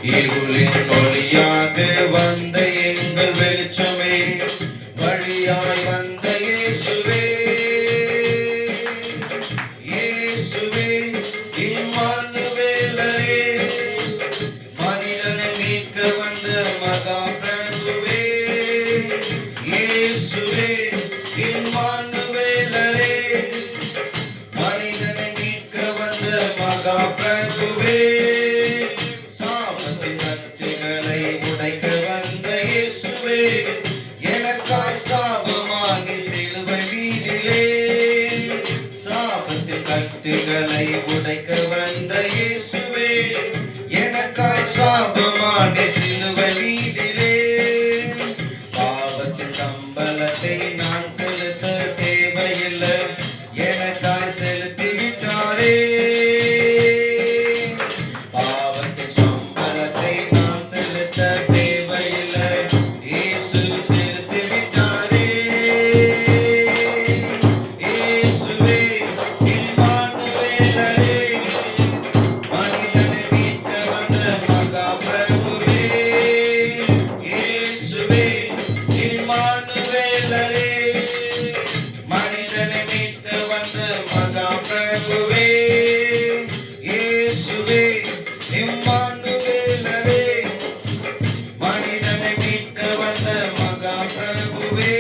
இருளின் ஒளியாக வந்த எங்கள் வெளிச்சமே, வழியாய் வந்த இயேசுவே, இயேசுவே இம்மானுவேலரே, மனிதனை மீட்க வந்த மகா பிரபுவே, இயேசுவே இம்மானுவேலரே, மனிதனை மீட்க வந்த மகா பிரபுவே, சாபத்தின் கட்டுகளை உடைக்க வந்த இயேசுவே, எனக்காய் சாபமாகி சிலுவை வீதிலே, சாபத்தின் கட்டுகளை உடைக்க வந்த இயேசுவே, எனக்காய் சாபமாகி சிலுவை வீதிலே, பாவத்தின் சம்பளத்தை நான் செலுத்த தேவையில்லை, எனக்காய் செலுத்தி விட்டாரே, பாவத்தின் சம்பளத்தை நான் செலுத்த தேவையில்லை, இயேசு செலுத்தி விட்டாரே, இயேசுவே இம்மானுவேலரே, மனிதனை மீட்க வந்த மகா பிரபுவே, இயேசுவே இம்மானுவேலரே, மனிதனை மீட்க வந்த மகா பிரபுவே, இயேசுவே இம்மானுவேலரே, மனிதனை மீட்க வந்த மகா பிரபுவே,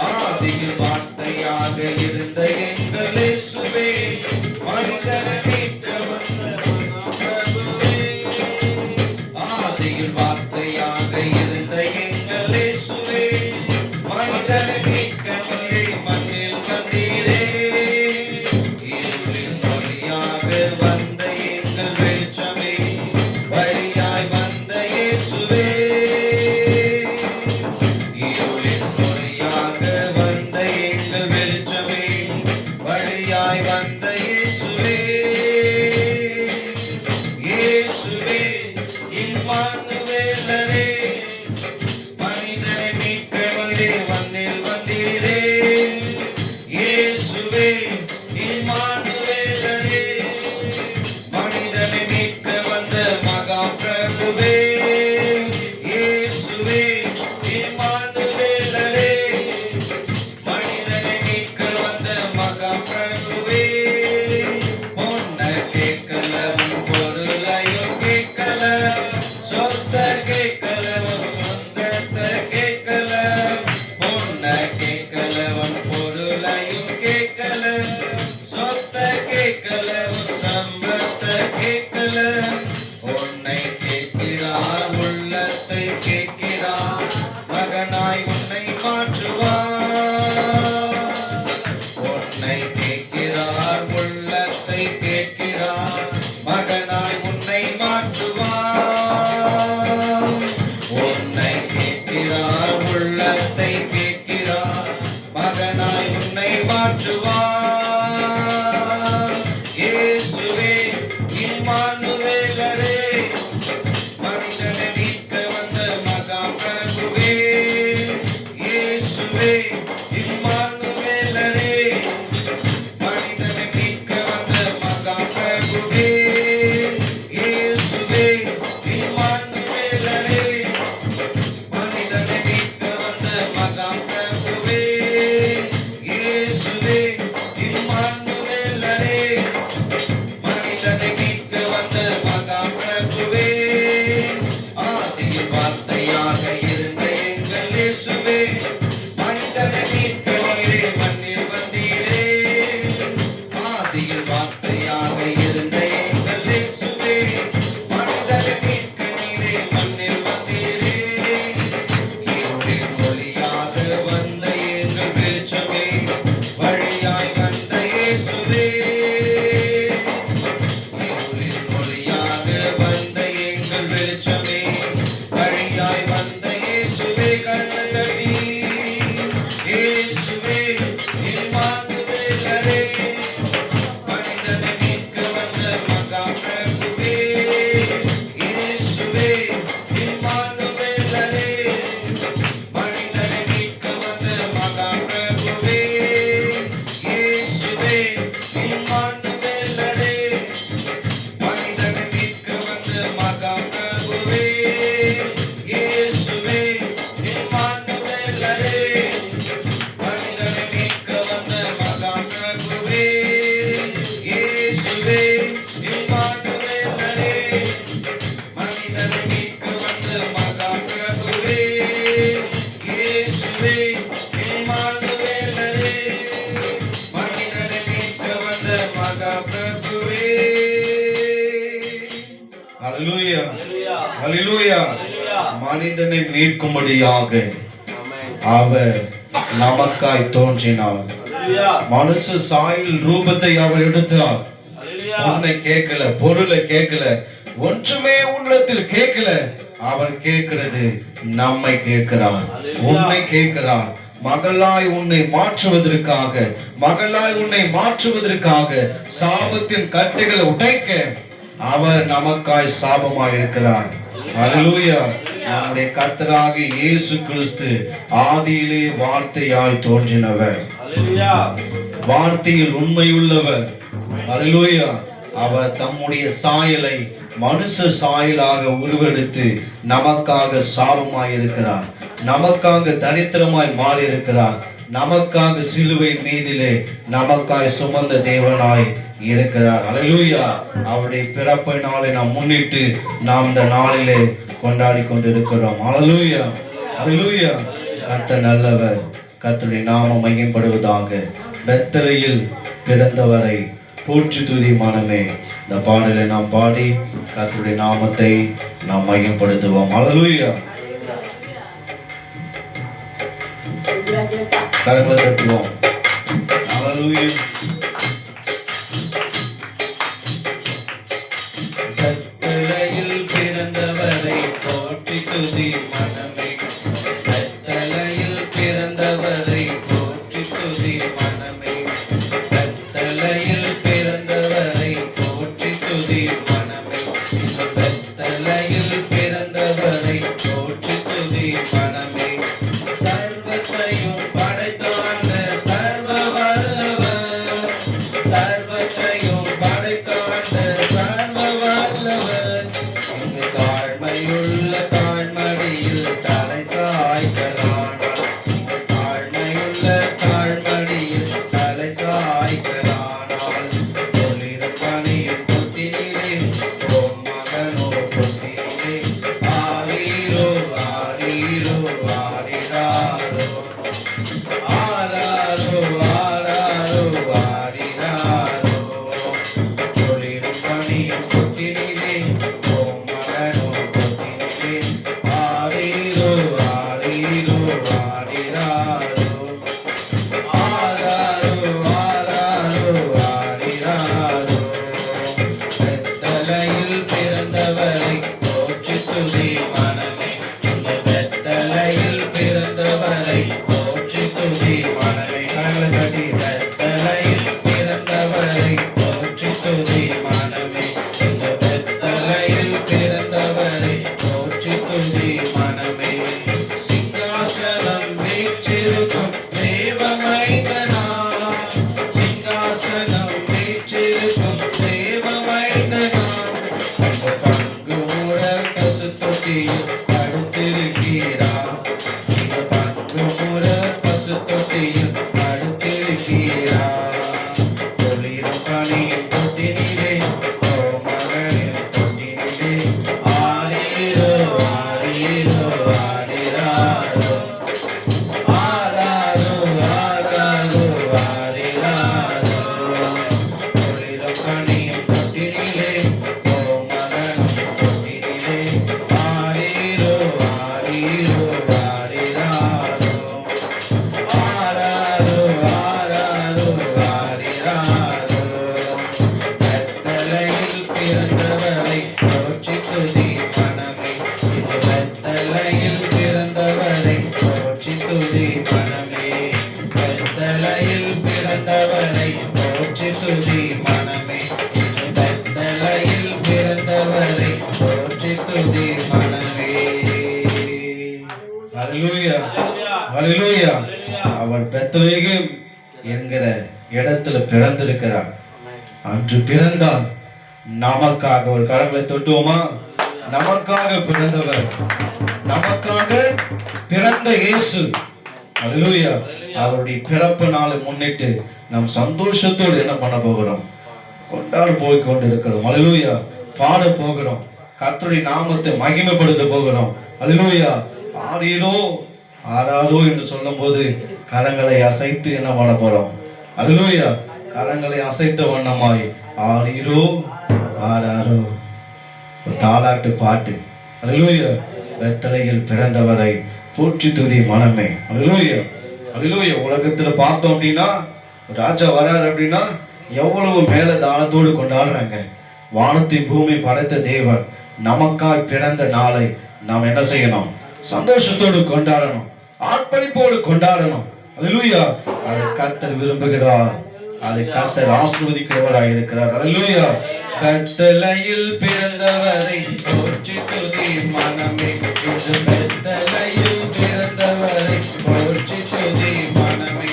ஆதியில் வார்த்தையாக இருந்த எங்கள் இயேசுவே, மனிதனை மீட்க வந்த மகா பிரபுவே, ஆதியில் வார்த்தையாக இருந்த எங்கள் இயேசுவே, மனிதனை மீட்க வந்தே மண்ணில் வந்தீரே, இருளின் ஒளியாக வந்த எங்கள் வெளிச்சமே, வழியாய் வந்த இயேசுவே, இருளின் ஒளியாக வந்த எங்கள் வெளிச்சமே, வழியாய் வந்த இயேசுவே, இயேசுவே இம்மானுவேலரே, மனிதனை மீட்க வந்தே மண்ணில் வந்தீரே, இயேசுவே இம்மானுவேலரே, மனிதனை மீட்க வந்த மகா பிரபுவே, இயேசுவே இம்மானுவேலரே, மனிதனை மீட்க வந்த மகா பிரபுவே, உன்னை கேட்கல உன் பொருளையும் கேட்கல, சொத்த கேட்கல உன் சொந்தத்தை கேட்கல, உன்னை கேட்கல உன் பொருளையும் கேட்கல, சொத்த கேட்கல உன் சம்பத்தை கேட்கல, உன்னை கேட்கிறார் உள்ளத்தை கேட்கிறார், மகனாய் உன்னை மாற்றுவார், உன்னை கேட்கிறார் உள்ளத்தை கேட்கிறார், மகனாய் உன்னை மாற்றுவார், உன்னை கேட்கிறார் உள்ளத்தை கேட்கிறார், மகனாய் உன்னை மாற்றுவார், இயேசுவே இம்மானுவேலரே, மனிதனை ஹalleluya ஹalleluya. மனிதனை மீட்கும்படியாக அவர் நமக்காய் தோன்றினார். மனுஷ சாயல் ரூபத்தை அவர் எடுத்தார். உன்னை கேட்கல, பொருளை கேட்கல, ஒன்றுமே உள்ளத்தில் கேட்கல. அவர் கேட்கிறது நம்மை கேட்கிறார், உன்னை கேட்கிறார். மகளாய் உன்னை மாற்றுவதற்காக, மகளாய் உன்னை மாற்றுவதற்காக, சாபத்தின் கட்டுகளை உடைக்க அவர் நமக்காய் சாபமாய் இருக்கிறார். ஹalleluya. நம்முடைய கர்த்தராகிய இயேசு கிறிஸ்து ஆதியிலே வார்த்தையாய் தோன்றினவர், வார்த்தையில் உண்மையுள்ளவர். ஹalleluya. அவர் தம்முடைய சாயலை மனுஷ சாயலாக உருவெடுத்து நமக்காக சாபமாய் இருக்கிறார், நமக்காக தரித்திரமாய் மாறி இருக்கிறார், நமக்காக சிலுவை மீதிலே நமக்காய் சுமந்த தேவனாய் இருக்கிறார். ஹalleluya. அவருடைய பிறப்பை நாளை நாம் முன்னிட்டு நாம் இந்த நாளிலே கொண்டாடி கொண்டிருக்கிறோம். ஹalleluya ஹalleluya. கர்த்தர் நல்லவர், கர்த்தருடைய நாமம் மகிமைப்படுவதாக. பெத்லகேமில் பிறந்தவரை போற்றி துதி மனமே. இந்த பாடலை நாம் பாடி கர்த்தருடைய நாமத்தை நாம் மகிமைப்படுத்துவோம். ஹalleluya. கரங்களை தட்டுவோம். ஹalleluya. பெத்லகேமில் பிறந்தவரை போற்றி துதி மனமே. பெத்லகேமில் பிறந்தவரை போற்றி துதி மனமே. பெத்லகேமில் பிறந்தவரை போற்றி துதி மனமே. பெத்லகேமில் பிறந்தவரை போற்றி துதி மனமே. சர்வத்தையும் படைத்தாண்ட சர்வ வல்லவர், சர்வத்தையும் படைத்தாண்ட சர்வ வல்லவர். இங்கு தாழ்மையுள்ள தாழ்மடியில் தலை சாய்க்கலானார். இங்கு தாழ்மையுள்ள தாழ்மடியில் தலை சாய்க்கலானால். தொழிலும் பணியும் தொட்டினிலே ஓம் மகனோ தொட்டினிலே ஆரீரோ ஆரீரோ ஆரிராரோ ஆராரோ ஆராரோ ஆரிராரோ. தொழிலும் பணியும் தொட்டினிலே ஓம் மகனோ தொட்டினிலே ஆரீரோ ஆரீரோ ஆரிராரோ ஆராரோ ஆராரோ ஆரிராரோ. பெத்லகேமில் பிறந்தவரை போற்றி துதி மனமே. பெத்லகேமில் பிறந்தவரை போற்றி துதி மனமே. கரங்களை தட்டி பெத்லகேமில் பிறந்தவரை போற்றி துதி மனமே. பெத்லகேமில் பிறந்தவரை போற்றி துதி மனமே. சிங்காசனம் வீற்றிருக்கும் தேவ மைந்தனா, சிங்காசனம் வீற்றிருக்கும் தேவ மைந்தனா. பங்கு மூடர் பசு தொட்டியில் படுத்திருக்கிறார். பங்கு மூடர் பசு தொட்டியில் படுத்திருக்கிறார். தொழிலும் பணியும் தொட்டினிலே ஓ மகனின் தொட்டினிலே ஆரீரோ ஆரீரோ ஆரிராரோ ஆராரோ ஆராரோ ஆரிராரோ. தொழிலும் பணியும் தொட்டினிலே ஓ மகனும் தொட்டினிலே ஆரீரோ ஆரீரோ ஆரிராரோ ஆராரோ ஆராரோ ஆரிராரோ. பெத்லகேமில் பிறந்தவரை போற்றி துதி மனமே. இது பெத்லகேமில் பிறந்தவரை போற்றி துதி மனமே. பெத்லகேமில் பிறந்தவரை போற்றி துதி மனமே. இது பெத்லகேமில் பிறந்தவரை போற்றி துதி மனமே. ஹalleluya ஹalleluya. அவர் பெத்லகேம் என்கிற இடத்துல பிறந்திருக்கிறார். அன்று பிறந்தால் நமக்காக. ஒரு கரங்களை தொட்டுவோமா? நமக்காக பிறந்தவர், நமக்காக பிறந்த இயேசு. ஹalleluya. அவருடைய பிறப்பு நாளை முன்னிட்டு நாம் சந்தோஷத்தோடு என்ன பண்ண போகிறோம்? கொண்டாட போய் கொண்டிருக்கிறோம். ஹalleluya. பாட போகிறோம், கர்த்தருடைய நாமத்தை மகிமைப்படுத்த போகிறோம். ஹalleluya. ஆரீரோ ஆராரோ என்று சொல்லும்போது கரங்களை அசைத்து என்ன பண்ண போறோம்? ஹalleluya. கரங்களை அசைத்த வண்ணமாய் ஆரீரோ ஆராரோ ஒரு தாலாட்டு பாட்டு. அல்லேலூயா. வெத்தலையில் பிறந்தவரை போற்றி துதி மனமே. அல்லேலூயா. அல்லேலூயா. உலகத்துல பார்த்தோம் அப்படின்னா ராஜா வராரு அப்படின்னா எவ்வளவு மேல தாளத்தோடு கொண்டாடுறாங்க. வானத்தை பூமி படைத்த தேவன் நமக்காய் பிறந்த நாளை நாம் என்ன செய்யணும்? சந்தோஷத்தோடு கொண்டாடணும், ஆர்ப்பரிப்போடு கொண்டாடணும். அல்லேலூயா. அதை கர்த்தர் விரும்புகிறார், அதை கர்த்தர் ஆசீர்வதிக்கிறவராய் இருக்கிறார். அல்லேலூயா. கர்த்தலையில் பிறந்தவரை போற்றி துதி மனமே. கர்த்தலையில் பிறந்தவரை போற்றி துதி மனமே.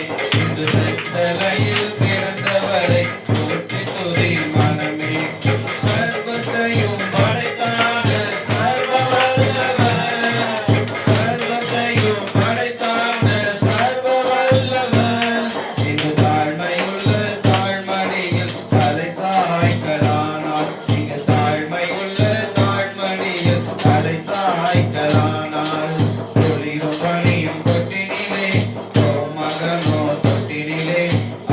கர்த்தலையில் பிறந்தவரை போற்றி துதி மனமே. சர்வத்தையும் படைத்தான சர்வ வல்லவர், சர்வத்தையும் படைத்தான சர்வ வல்லவர். இந்த தாழ்மையுள்ள தாழ்மடியில் தலை சாய்க்கலானார். இங்கு தாழ்மையுள்ள தாழ்மடியில் தலை சாய்க்கலானார். தொழிலும் பணியும் தொட்டினிலே மகனோ தொட்டினிலே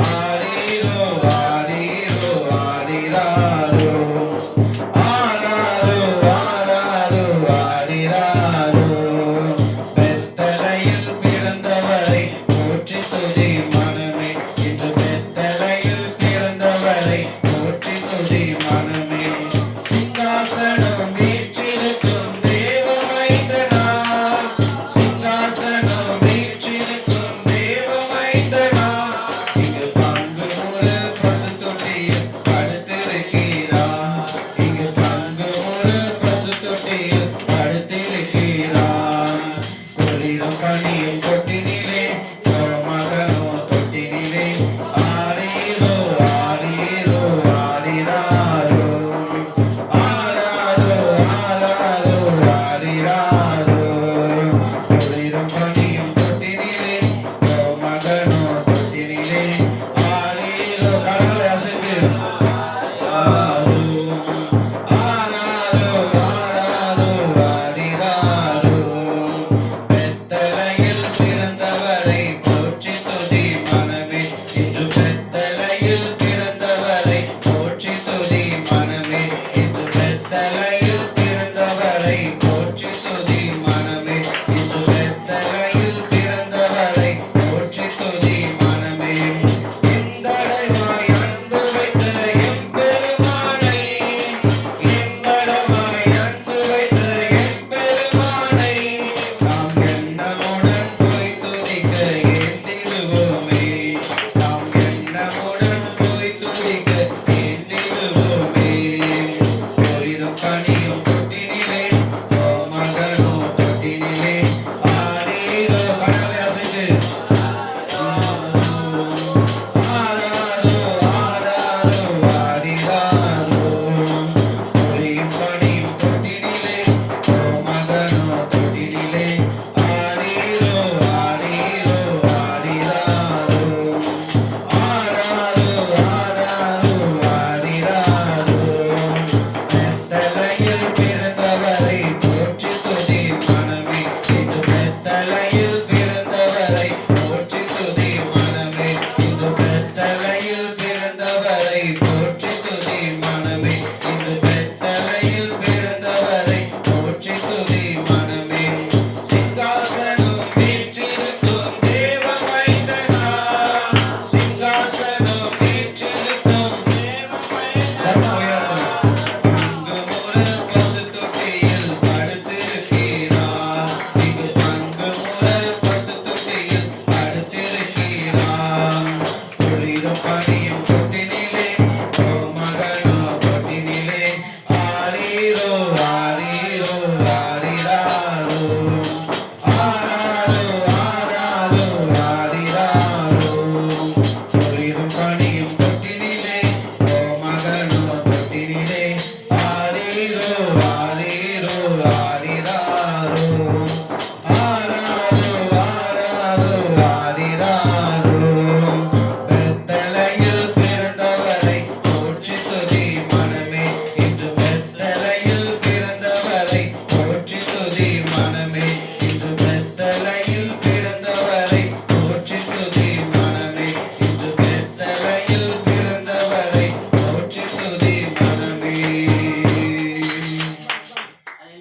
ஆரீரோ ஆரீரோ ஆரிராரோ ஆராரோ ஆராரோ ஆரிராரோ. பெத்தலையில் பிறந்தவரை போற்றி துதி மனமே. இன்று பெத்தலையில் பிறந்தவரை போற்றி துதி மனமே. சிங்காசனம் வீற்றிருக்கும் தேவ மைந்தனார், சிங்காசனம் வீற்றிருக்கும் தேவ மைந்தனார். இங்கு பங்கு ஒரு பசுத்தொட்டியில் படுத்திருக்கிறார், இங்கு பங்கு ஒரு பசுத்தொட்டியில் படுத்திருக்கிறார். குளிரும் பனியும் தொட்டினிலே மகனோ தொட்டினிலே ஆரீரோ ஆரீரோ ஆரிராரோ ஆராரோ ஆராரோ ஆரிராரோ. குளிரும் பனியும் தொட்டினிலே மகனோ தொட்டினிலே ஆரீரோ. கரங்களை அசைத்து ஆராரோ ஆராரோ ஆராரோ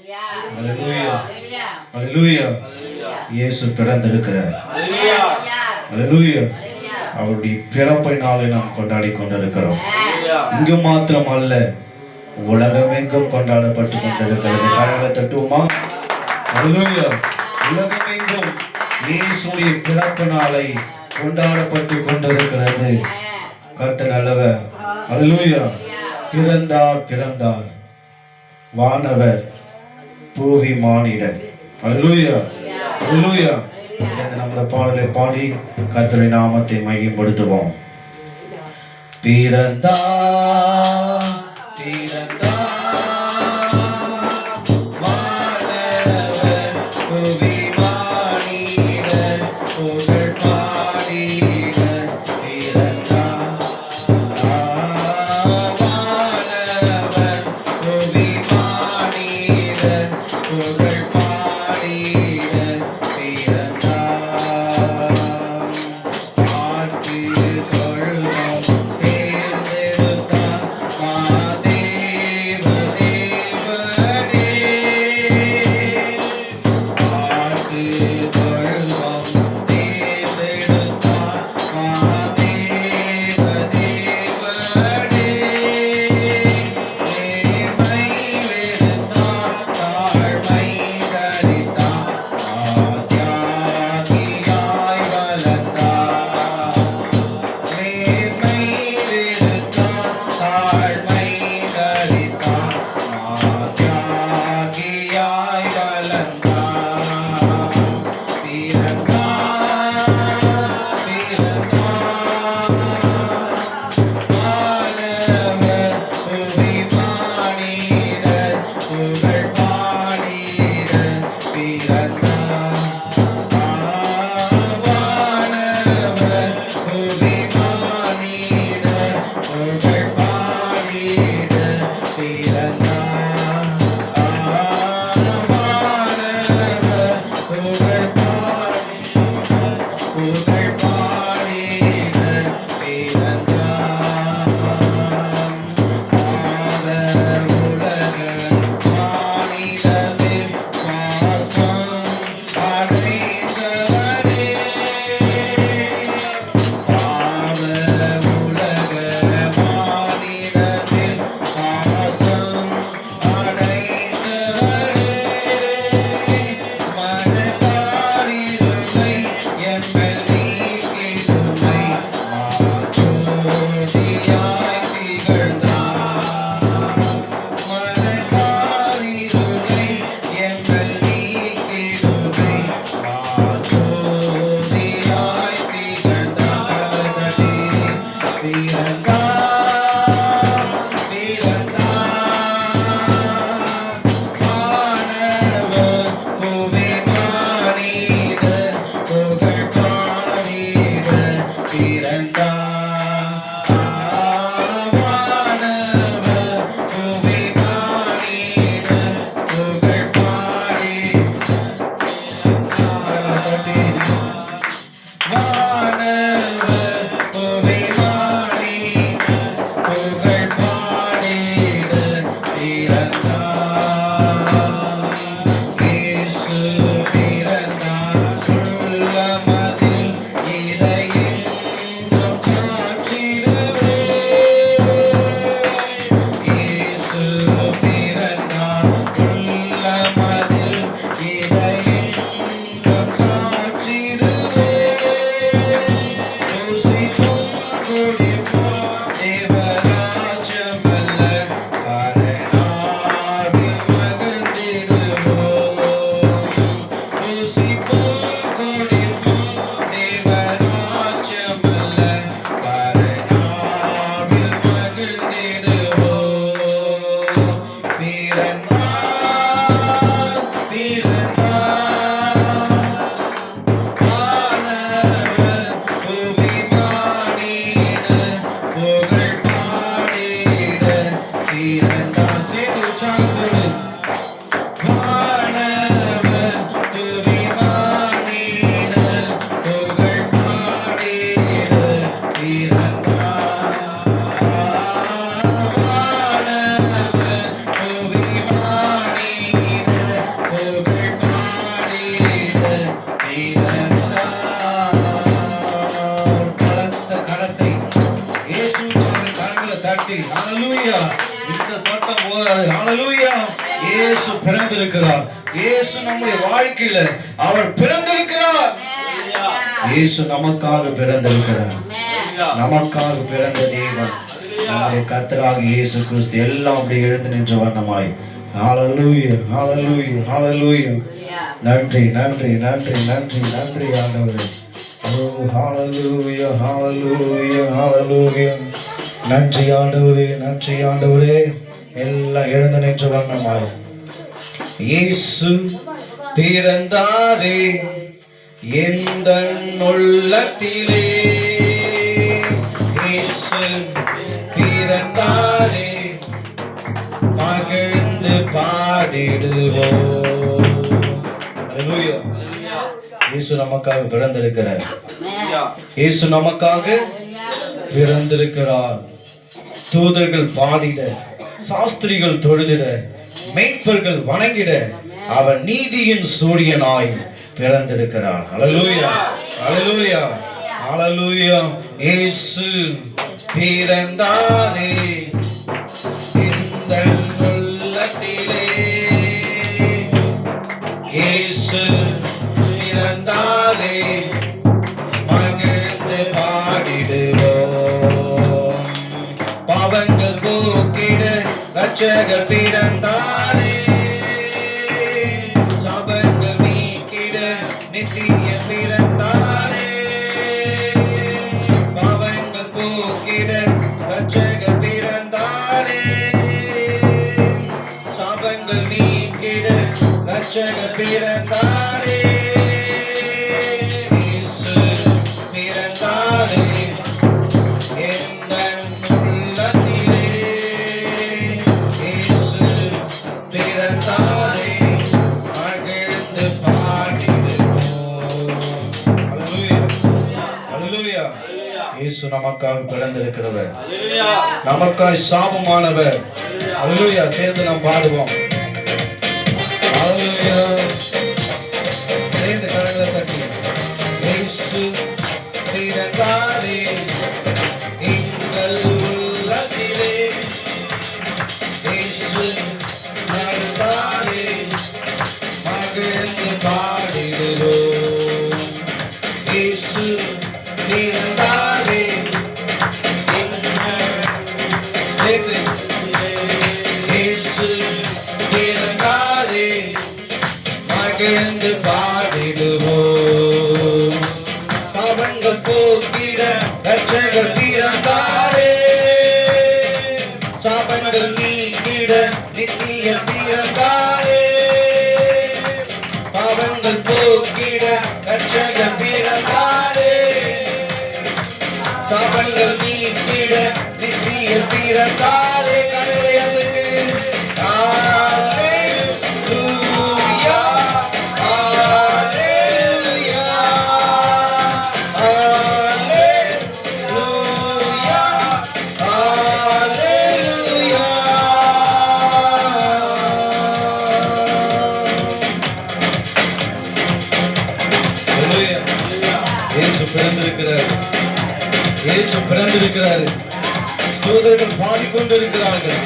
அல்லேலூயா அல்லேலூயா. இயேசு பிறந்திருக்கிறார். அல்லேலூயா. அவருடைய பிறப்பை நாளை நாம் கொண்டாடி கொண்டிருக்கிறோம். இங்கு மாத்திரம் அல்ல, உலகமெங்கும் கொண்டாடப்பட்டு கொண்டிருக்கிறது. கரங்களை தட்டுவோமா? அல்லேலூயா. உலகமெங்கும் இயேசுடைய பிறப்பு நாளை கொண்டாடப்பட்டு கொண்டிருக்கிறது. கர்த்தர் நல்லவர். அல்லேலூயா. பிறந்தார் பிறந்தார் வானவர் பூவி மானிடர். அல்லேலூயா அல்லேலூயா. சேர்ந்து நம்ம பாடலை பாடி கர்த்தருடைய நாமத்தை மகிமைப்படுத்துவோம். பிறந்தார் பிறந்தார் வானவர் பூவி மானிடர் புகழ் பாடினர். பிறந்தார் வானவர் பூவி மானிடர் புகழ் பாடினர். பிறந்தார் ஆட்சி கொள்ளும் தேர்ந்தெடுத்தார் இயேசு பிறந்திருக்கிறார். இயேசு நம்முடைய வாழ்க்கையில அவர் பிறந்திருக்கிறார். இயேசு நமக்காக பிறந்திருக்கிறார். நமக்காக பிறந்த தேவன் நம்முடைய கர்த்தராக இயேசு கிறிஸ்து. எல்லாம் அப்படி எழுந்து நின்ற வண்ணமாய் ஹல்லேலூயா ஹல்லேலூயா ஹல்லேலூயா. நன்றி நன்றி நன்றி நன்றி நன்றி ஆண்டவரே. ஓ ஹல்லேலூயா ஹல்லேலூயா ஹல்லேலூயா. நன்றி ஆண்டவரே நன்றி ஆண்டவரே. எல்லாம் எழுந்து நின்ற வண்ணமாய் இயேசு பிறந்தாரே எந்தன் உள்ளத்திலே. இயேசு பிறந்தாரே மகிழ்ந்து பாடிடுவோம். ஹல்லேலூயா. இயேசு நமக்காக பிறந்திருக்கிறார். இயேசு நமக்காக பிறந்திருக்கிறார். தூதர்கள் பாடிட, சாஸ்திரிகள் தொழுதிட, மேய்ப்பர்கள் வணங்கிட அவர் நீதியின் சூரியனாய் பிறந்திருக்கிறார். ஹல்லேலூயா ஹல்லேலூயா ஹல்லேலூயா. இயேசு பிறந்தாரே இந்த உள்ளத்திலே. இயேசு பிறந்தாரே மகிழ்ந்து பாடிடுவோம். பாவங்கள் போக்கிட ரட்சகர் பிறந்தாரே. சாபங்கள் நீக்கிட நித்திய பிறந்தாரே. பாவங்கள் போக்கிட ரட்சகர் பிறந்தாரே. சாபங்கள் நீக்கிட ரட்சகர் பிறந்தாரே. இயேசு பிறந்தாரே எந்தன் உள்ளத்திலே. இயேசு பிறந்தாரே மகிழ்ந்து பாடிடுவோம். ஹல்லேலூயா ஹல்லேலூயா. இயேசு நமக்காக பிறந்திருக்கிறவர். நமக்காய் சாபமானவர். ஹல்லேலூயா. சேர்ந்து நாம் பாடுவோம். ஹல்லேலூயா. சேர்ந்து கரங்களை தட்டி இயேசு பிறந்தாரே எங்கள் உள்ளத்திலே. இயேசு பிறந்தாரே மகிழ்ந்து பாடிடுவோம். இயேசு பிறந்தாரே இயேசு பிறந்தாரே மகிழ்ந்து பாடிடுவோம். பாவங்கள் போக்கிட ரட்சகர் பிறந்தாரே. சாபங்கள் நீக்கிட நித்திய பிறந்தாரே. பாவங்கள் போக்கிட ரட்சகர் பிறந்தாரே. சாபங்கள் நீக்கிட நித்திய பிறந்தாரே. கரங்களை அசைத்து ஹல்லேலூயா ஹல்லேலூயா ஹல்லேலூயா ஹல்லேலூயா. ஹல்லேலூயா. இயேசு பிறந்திருக்கிறார். இயேசு பிறந்திருக்கிறார். தூதர்கள் பாடிக்கொண்டிருக்கிறார்கள்.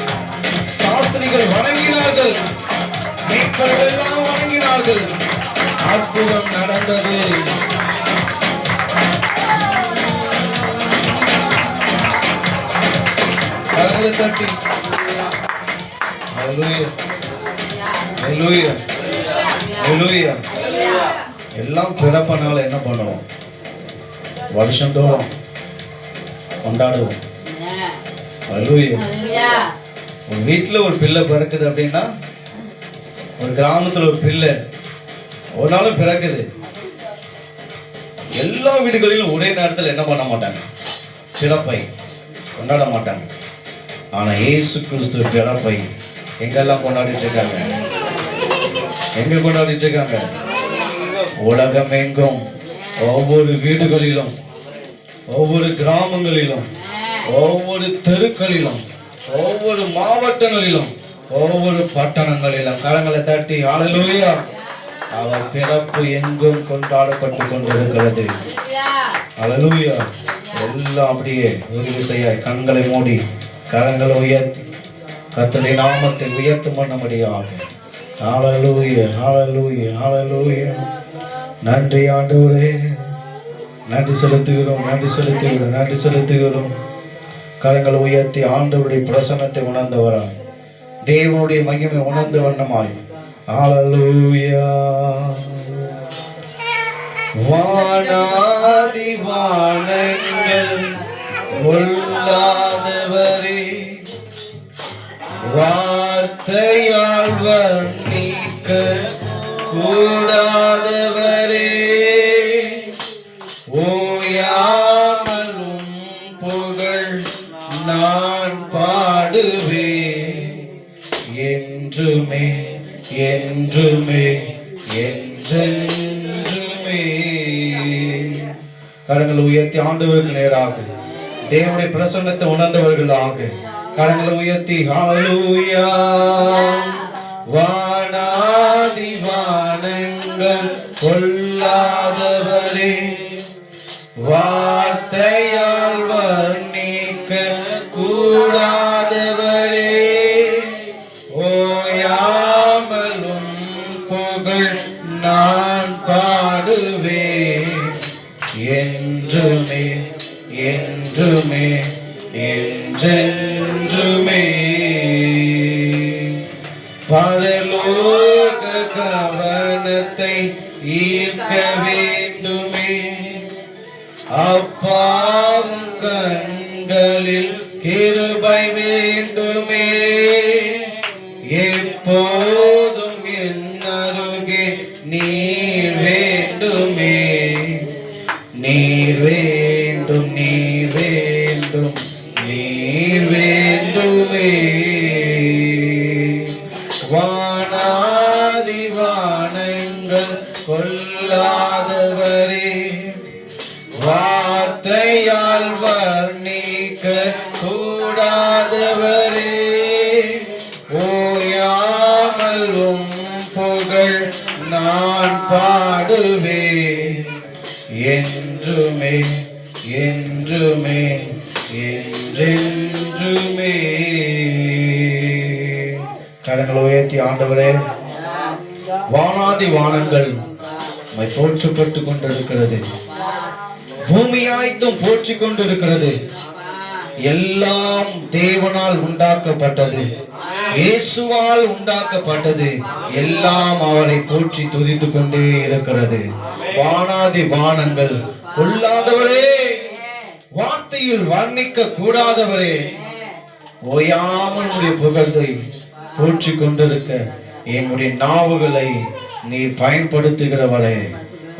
சாஸ்திரிகள் வணங்கினார்கள். மேய்ப்பர்கள் எல்லாம் வணங்கினார்கள். அற்புதம் நடந்தது. கரங்களை தட்டி ஹல்லேலூயா ஹல்லேலூயா ஹல்லேலூயா. எல்லாம் பிறப்பனால என்ன பண்ணுவோம்? வருஷந்தோறும் கொண்டாடுவோம். ஹல்லேலூயா. ஒரு வீட்டுல ஒரு பிள்ளை பிறக்குது அப்படின்னா, ஒரு கிராமத்துல ஒரு பிள்ளை ஒரு நாளும் பிறக்குது. எல்லா வீடுகளிலும் ஒரே நேரத்தில் என்ன பண்ண மாட்டாங்க? பிறப்பை கொண்டாட மாட்டாங்க. ஆனா இயேசு கிறிஸ்து பிறப்பை எங்கெல்லாம் கொண்டாடிட்டு இருக்காங்க? எங்க கொண்டாடிட்டு இருக்காங்க? உலகம் எங்கும், ஒவ்வொரு வீடுகளிலும், ஒவ்வொரு கிராமங்களிலும், ஒவ்வொரு தெருக்களிலும், ஒவ்வொரு மாவட்டங்களிலும், ஒவ்வொரு பட்டணங்களிலும் கரங்களை தட்டி ஹல்லேலூயா. அவர் பிறப்பு எங்கும் கொண்டாடப்பட்டு கொண்டிருக்கிறது. ஹல்லேலூயா. எல்லாம் அப்படியே ஒரு விசையாய் கண்களை மூடி கரங்களை உயர்த்தி கர்த்தருடைய நாமத்தை உயர்த்தும் பண்ணும்படியாக ஹalleluya ஹalleluya ஹalleluya. நன்றி ஆண்டவரே, நன்றி செலுத்துகிறோம், நன்றி செலுத்துகிறோம், நன்றி செலுத்துகிறோம். கரங்களை உயர்த்தி ஆண்டவருடைய பிரசன்னத்தை உணர்ந்தவராய், தேவனுடைய மகிமை உணர்ந்த வண்ணமாய் ஹalleluya. வானாதி வானங்கள் உள்ளாதவரே, வார்த்தையால் வர்ணிக்க கூடாதவரே, ஓயாமலும் புகழ் நான் பாடுவேன் என்றுமே என்றுமே என்றென்றுமே. கரங்களை உயர்த்தி ஆண்டவருக்கு நேராக தேவனுடைய பிரசன்னத்தை உணர்ந்தவர்களாக கரங்களை உயர்த்தி ஹalleluya. வானாதி வானங்கள் கொள்ளாதவரே, வார்த்தையால் வர்ணிக்க கூடாதவரே, ஓயாமலும் புகழ் நான் பாடுவேன் என்றுமே என்றுமே என்றென்றுமே. பரலோக கவனத்தை ஈர்க்க வேண்டுமே, அப்பாவும் கண்களில் கிருபை வேண்டுமே, எப்போதும் என் அருகே நீர் வேண்டுமே, நீர் வேண்டும், நீர் வேண்டும், நீர் வேண்டுமே. வானாதி வானங்கள் கொள்ளாதவரே, வார்த்தையால் வர்ணிக்க கூடாதவரே, ஓயாமலும் புகழ் நான் பாடுவேன் என்றுமே என்றுமே என்றென்றுமே. கரங்களை உயர்த்தி ஆண்டவரே, வானாதி வானங்கள் போற்றப்பட்டு கொண்டிருக்கிறது, பூமி அனைத்தும் போற்றி கொண்டிருக்கிறது. எல்லாம் தேவனால் உண்டாக்கப்பட்டது, இயேசுவால் உண்டாக்கப்பட்டது, எல்லாம் அவரை போற்றி துதித்து கொண்டே இருக்கிறது. வானாதி வானங்கள் கொள்ளாதவரே, வார்த்தையில் வர்ணிக்க கூடாதவரே, ஓயாமல் உடைய புகழை போற்றி கொண்டிருக்க என்னுடைய நாவுகளை நீ பயன்படுத்துகிறவரே,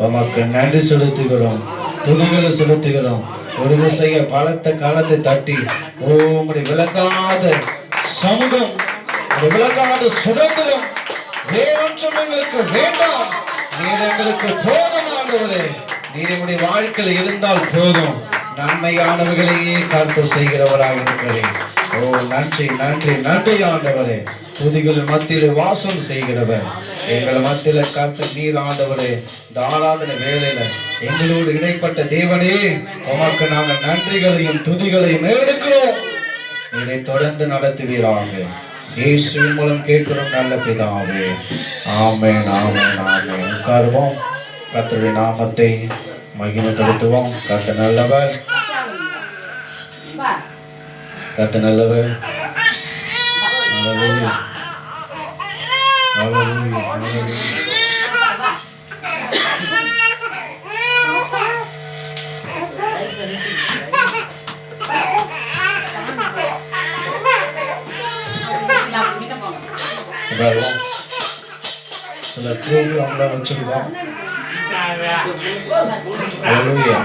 உமக்கு நன்றி செலுத்துகிறோம், துதிகளை செலுத்துகிறோம். ஒரு விசைய பலத்த காலத்தை தட்டி, உம்முடைய விளக்காத சமூகம், விளக்காத சுதந்திரம் வேறொன்றும் எங்களுக்கு வேண்டாம், நீர் எங்களுக்கு போதுமானவரே, நீர் என்னுடைய வாழ்க்கையில் இருந்தால் போதும், நன்மையானவர்களையே காத்து செய்கிறவராக இருக்கிறேன். ஓ நன்றி நன்றி நன்றி ஆண்டவரே. துதிகள் மத்தியில் வாசம் செய்கிறவர், எங்கள் மத்தியில காத்து நீர் ஆண்டவரே. இந்த ஆராதனை வேலையில எங்களோடு இடைப்பட்ட தேவனே, உமக்கு நாங்கள் நன்றிகளையும் துதிகளையும் எடுக்கிறோம். இதை தொடர்ந்து நடத்துவீராக. இயேசுவின் மூலம் கேட்கிறோம் நல்ல பிதாவே. ஆமென் ஆமென் ஆமென். உட்காருவோம், கர்த்தருடைய நாமத்தை மகிமைப்படுத்துவோம். கர்த்தர் நல்லவர், கர்த்தர் நல்லவர். ஹல்லேலூயா ஹல்லேலூயா ஹல்லேலூயா. சில கோவில் அவங்க வச்சிருக்கோம். ஹல்லேலூயா. ஹல்லேலூயா.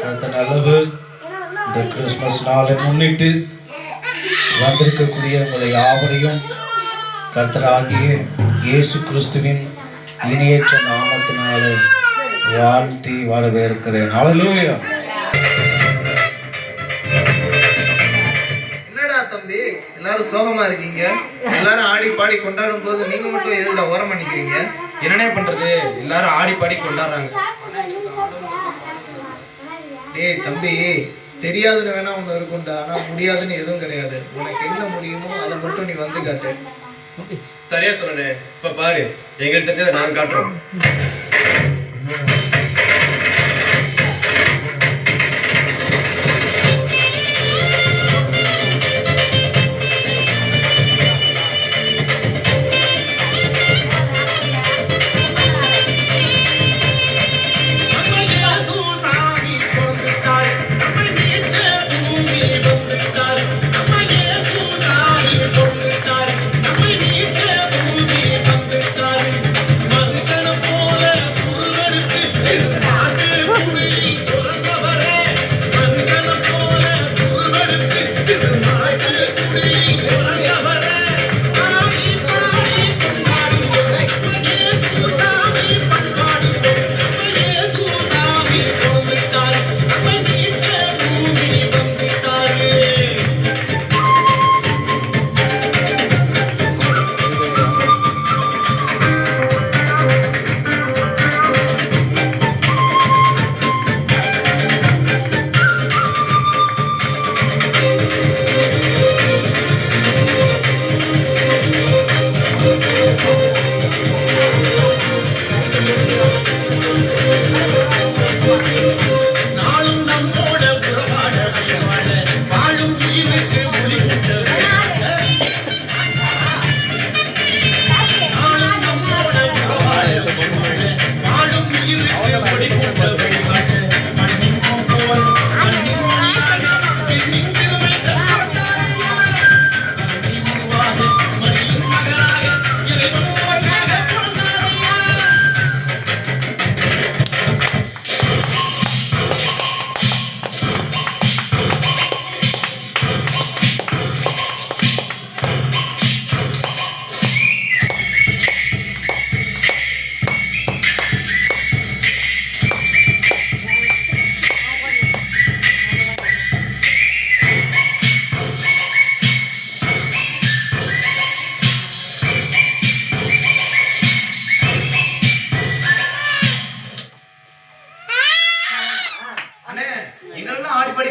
கர்த்தர் நல்லவர். இந்த கிறிஸ்துமஸ் நாளை முன்னிட்டு வந்திருக்கக்கூடிய உங்களை யாவரையும் கர்த்தராகிய இயேசு கிறிஸ்துவின் இணையற்ற நாமத்தினாலே வாழ்த்தி வரவேற்கிறேன். ஹல்லேலூயா. என்னடா தம்பி எல்லாரும் சோகமா இருக்கீங்க. எல்லாரும் ஆடி பாடி கொண்டாடும் போது நீங்க மட்டும் எதுல ஓரம் பண்ணிக்கிறீங்க? என்னனே பண்றது, எல்லாரும் ஆடி பாடி கொண்டாடுறாங்க. டேய் தம்பி, தெரியாதுன்னு வேணா ஒண்ணு இருக்கும்டா, ஆனா முடியாதுன்னு எதுவும் கிடையாது. உனக்கு என்ன முடியுமோ அதை மட்டும் நீ வந்து காட்டு. சரியா சொன்னே. இப்ப பாரு, எங்களுக்கு தெரிஞ்சதை நான் காட்டுறோம்.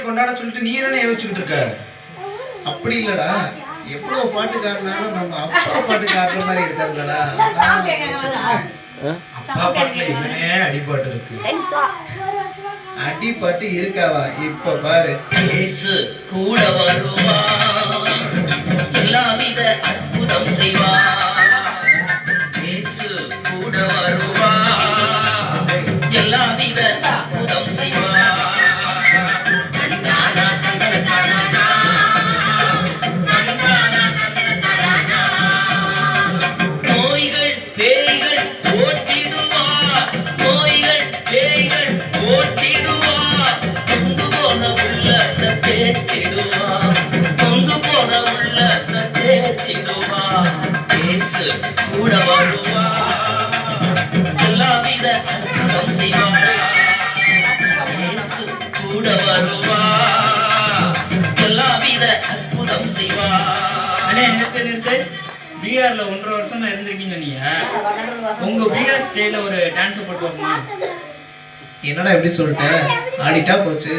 கொண்டாட சொல்லிட்டு நீ என்ன யோசிச்சுட்டு இருக்க? அப்படி இல்லடா, எவ்வளவு பாட்டு காட்டினாலும் நம்ம அப்பா பாட்டு காட்டுற மாதிரி இருக்காதுலடா. அப்பா பாட்டுல என்னனே அடிபாட்டு இருக்கு. அடிபாட்டு இருக்காவா? இப்ப பாரு. இயேசு கூட வருவா, எல்லாவித அற்புதம் செய்வா. இயேசு கூட வருவா, எல்லாவித அற்புதம் செய்வா. கூட வருவா, எல்லாவித அற்புதம் செய்வா. கூட வருவா, எல்லாவித அற்புதம் செய்வா. அண்ணே நிறுத்து. பிஆர்ல 1.5 வருஷம் இருந்திருக்கீங்க நீங்க. உங்க பிஆர் ஸ்டைல ஒரு டான்ஸ் போட்டு வரணுமா? என்னடா எப்படி சொல்லிட்ட? ஆடிட்டா போச்சு.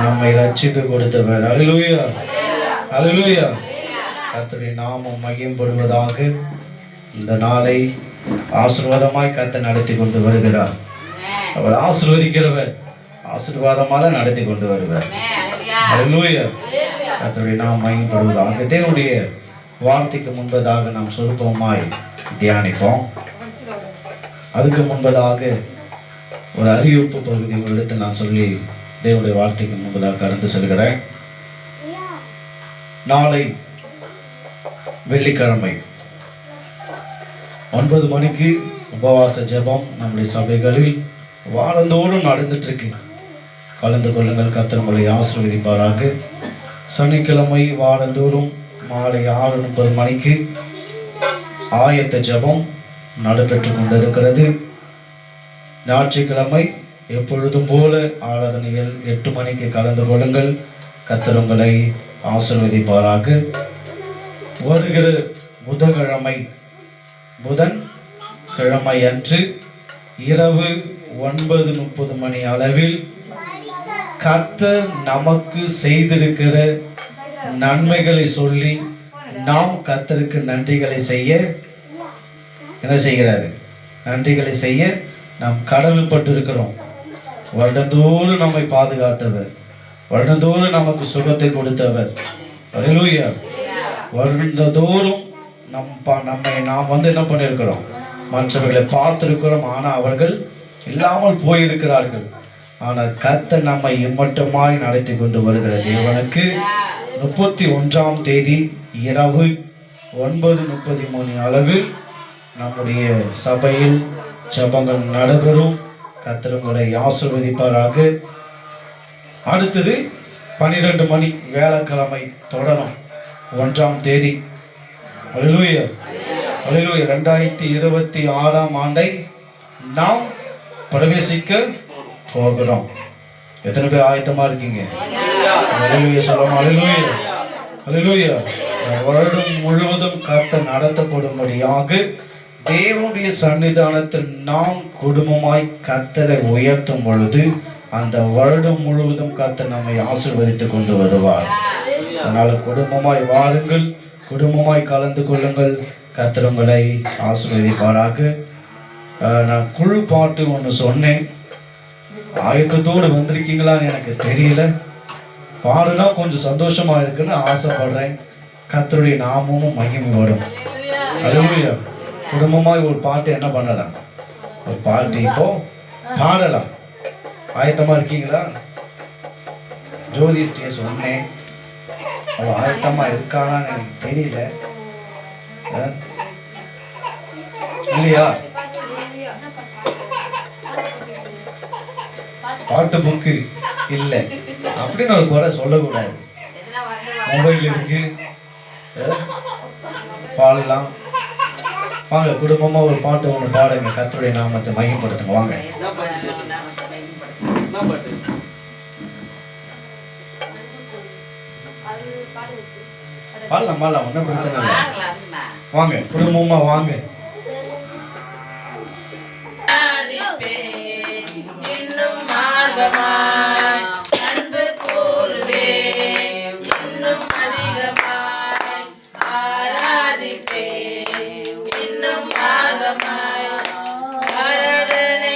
நம்மை ரட்சித்து கொடுத்தவர். அல்லேலூயா, அல்லேலூயா. கர்த்தருடைய நாமம் மகிமைப்படுவதாக. இந்த நாளை ஆசீர்வாதமாய் கர்த்தர் நடத்தி கொண்டு வருகிறார். அவர் ஆசீர்வதிக்கிறவர், ஆசீர்வாதமாக தான் நடத்தி கொண்டு வருவார். அல்லேலூயா. கர்த்தருடைய நாமம் மகிமைப்படுவதாக. தேவனுடைய வார்த்தைக்கு முன்பதாக நாம் சுருக்கமாய் தியானிப்போம். அதுக்கு முன்பதாக ஒரு அறிவிப்பு பகுதி உங்களிடத்தில் நான் சொல்லி தேவனுடைய வார்த்தைக்கு முன்பதாக கடந்து செல்கிறேன். நாளை வெள்ளிக்கிழமை 9 மணிக்கு உபவாச ஜெபம் நம்முடைய சபைகளில் வாரந்தோறும் நடந்துட்டு இருக்கு. கலந்து கொள்ளுங்கள். கர்த்தர் உங்களை ஆசீர்வதிப்பாராக. சனிக்கிழமை வாரந்தோறும் மாலை 6:30 மணிக்கு ஆயத்த ஜெபம் நடைபெற்று கொண்டிருக்கிறது. ஞாயிற்றுக்கிழமை எப்பொழுதும் போல ஆராதனைகள் 8 மணிக்கு கலந்து கொள்ளுங்கள். கர்த்தர் உங்களை ஆசீர்வதிப்பாராக. வருகிற புதன் கிழமை அன்று இரவு 9:30 மணி அளவில் கர்த்தர் நமக்கு செய்திருக்கிற நன்மைகளை சொல்லி நாம் கர்த்தருக்கு நன்றிகளை செய்ய என்ன செய்கிறாரு? நன்றிகளை செய்ய நாம் கடமைப்பட்டு இருக்கிறோம். வருடந்தோறும் நம்மை பாதுகாத்தவர், வருடந்தோறும் நமக்கு சுகத்தை கொடுத்தவர். அல்லேலூயா. வருடந்தோறும் நாம் என்ன பண்ணியிருக்கிறோம்? மற்றவர்களை பார்த்திருக்கிறோம், ஆனால் அவர்கள் இல்லாமல் போயிருக்கிறார்கள். ஆனால் கர்த்தர் நம்மை இம்மட்டமாய் நடத்தி கொண்டு வருகிற தேவனுக்கு 31ஆம் தேதி இரவு 9:30 மணி அளவில் நம்முடைய சபையில் ஜெபங்கள் நடைபெறும். கர்த்தர் உங்களை ஆசீர்வதிப்பாராக. அடுத்தது 12 மணி வியாழக்கிழமை தொடரும் 1ஆம் தேதி. அல்லேலூயா, அல்லேலூயா. 2026ஆம் ஆண்டை நாம் பிரவேசிக்க போகிறோம். எத்தனை பேர் ஆயத்தமா இருக்கீங்க? அல்லேலூயா சொல்லணும். அல்லேலூயா, அல்லேலூயா. வருடம் முழுவதும் கர்த்தர் நடத்தப்படும்படியாக தேவனுடைய சன்னிதானத்தில் நாம் குடும்பமாய் கர்த்தரை உயர்த்தும் பொழுது அந்த வருடம் முழுவதும் கர்த்தர் நம்மை ஆசீர்வதித்துக் கொண்டு வருவார். அதனால குடும்பமாய் வாருங்கள், குடும்பமாய் கலந்து கொள்ளுங்கள். கர்த்தர் உங்களை ஆசீர்வதிப்பாராக. நான் குழு பாட்டு ஒன்று சொன்னேன். ஆயத்தத்தோடு வந்திருக்கீங்களான்னு எனக்கு தெரியல. பாடுனா கொஞ்சம் சந்தோஷமா இருக்குன்னு ஆசைப்படுறேன். கர்த்தருடைய நாமமும் மகிமைப்படும். அல்லேலூயா. குடும்பமாய் ஒரு பாட்டு என்ன பண்ணலாம்? ஒரு பாட்டு இப்போ பாடலாம். ஆயத்தமா இருக்கீங்களா? ஜோதி ஸ்டேஸ் சொன்னேன், அவ ஆயத்தமா இருக்கானான்னு எனக்கு தெரியல. இல்லையா? பாட்டு புக்கு இல்லை அப்படின்னு ஒரு குறை சொல்லக்கூடாது. மொபைல் இருக்கு, பாடலாம். வாங்க குடும்பமா ஒரு பாட்டு ஒன்று பாடுங்க. கர்த்தருடைய நாமத்தை மகிமைப்படுத்துங்க. வாங்க. பாடலாம் பாடலாம், ஒன்றும் பிரச்சனை இல்லை. வாங்க குடும்பமா வாங்க. ஆராதனை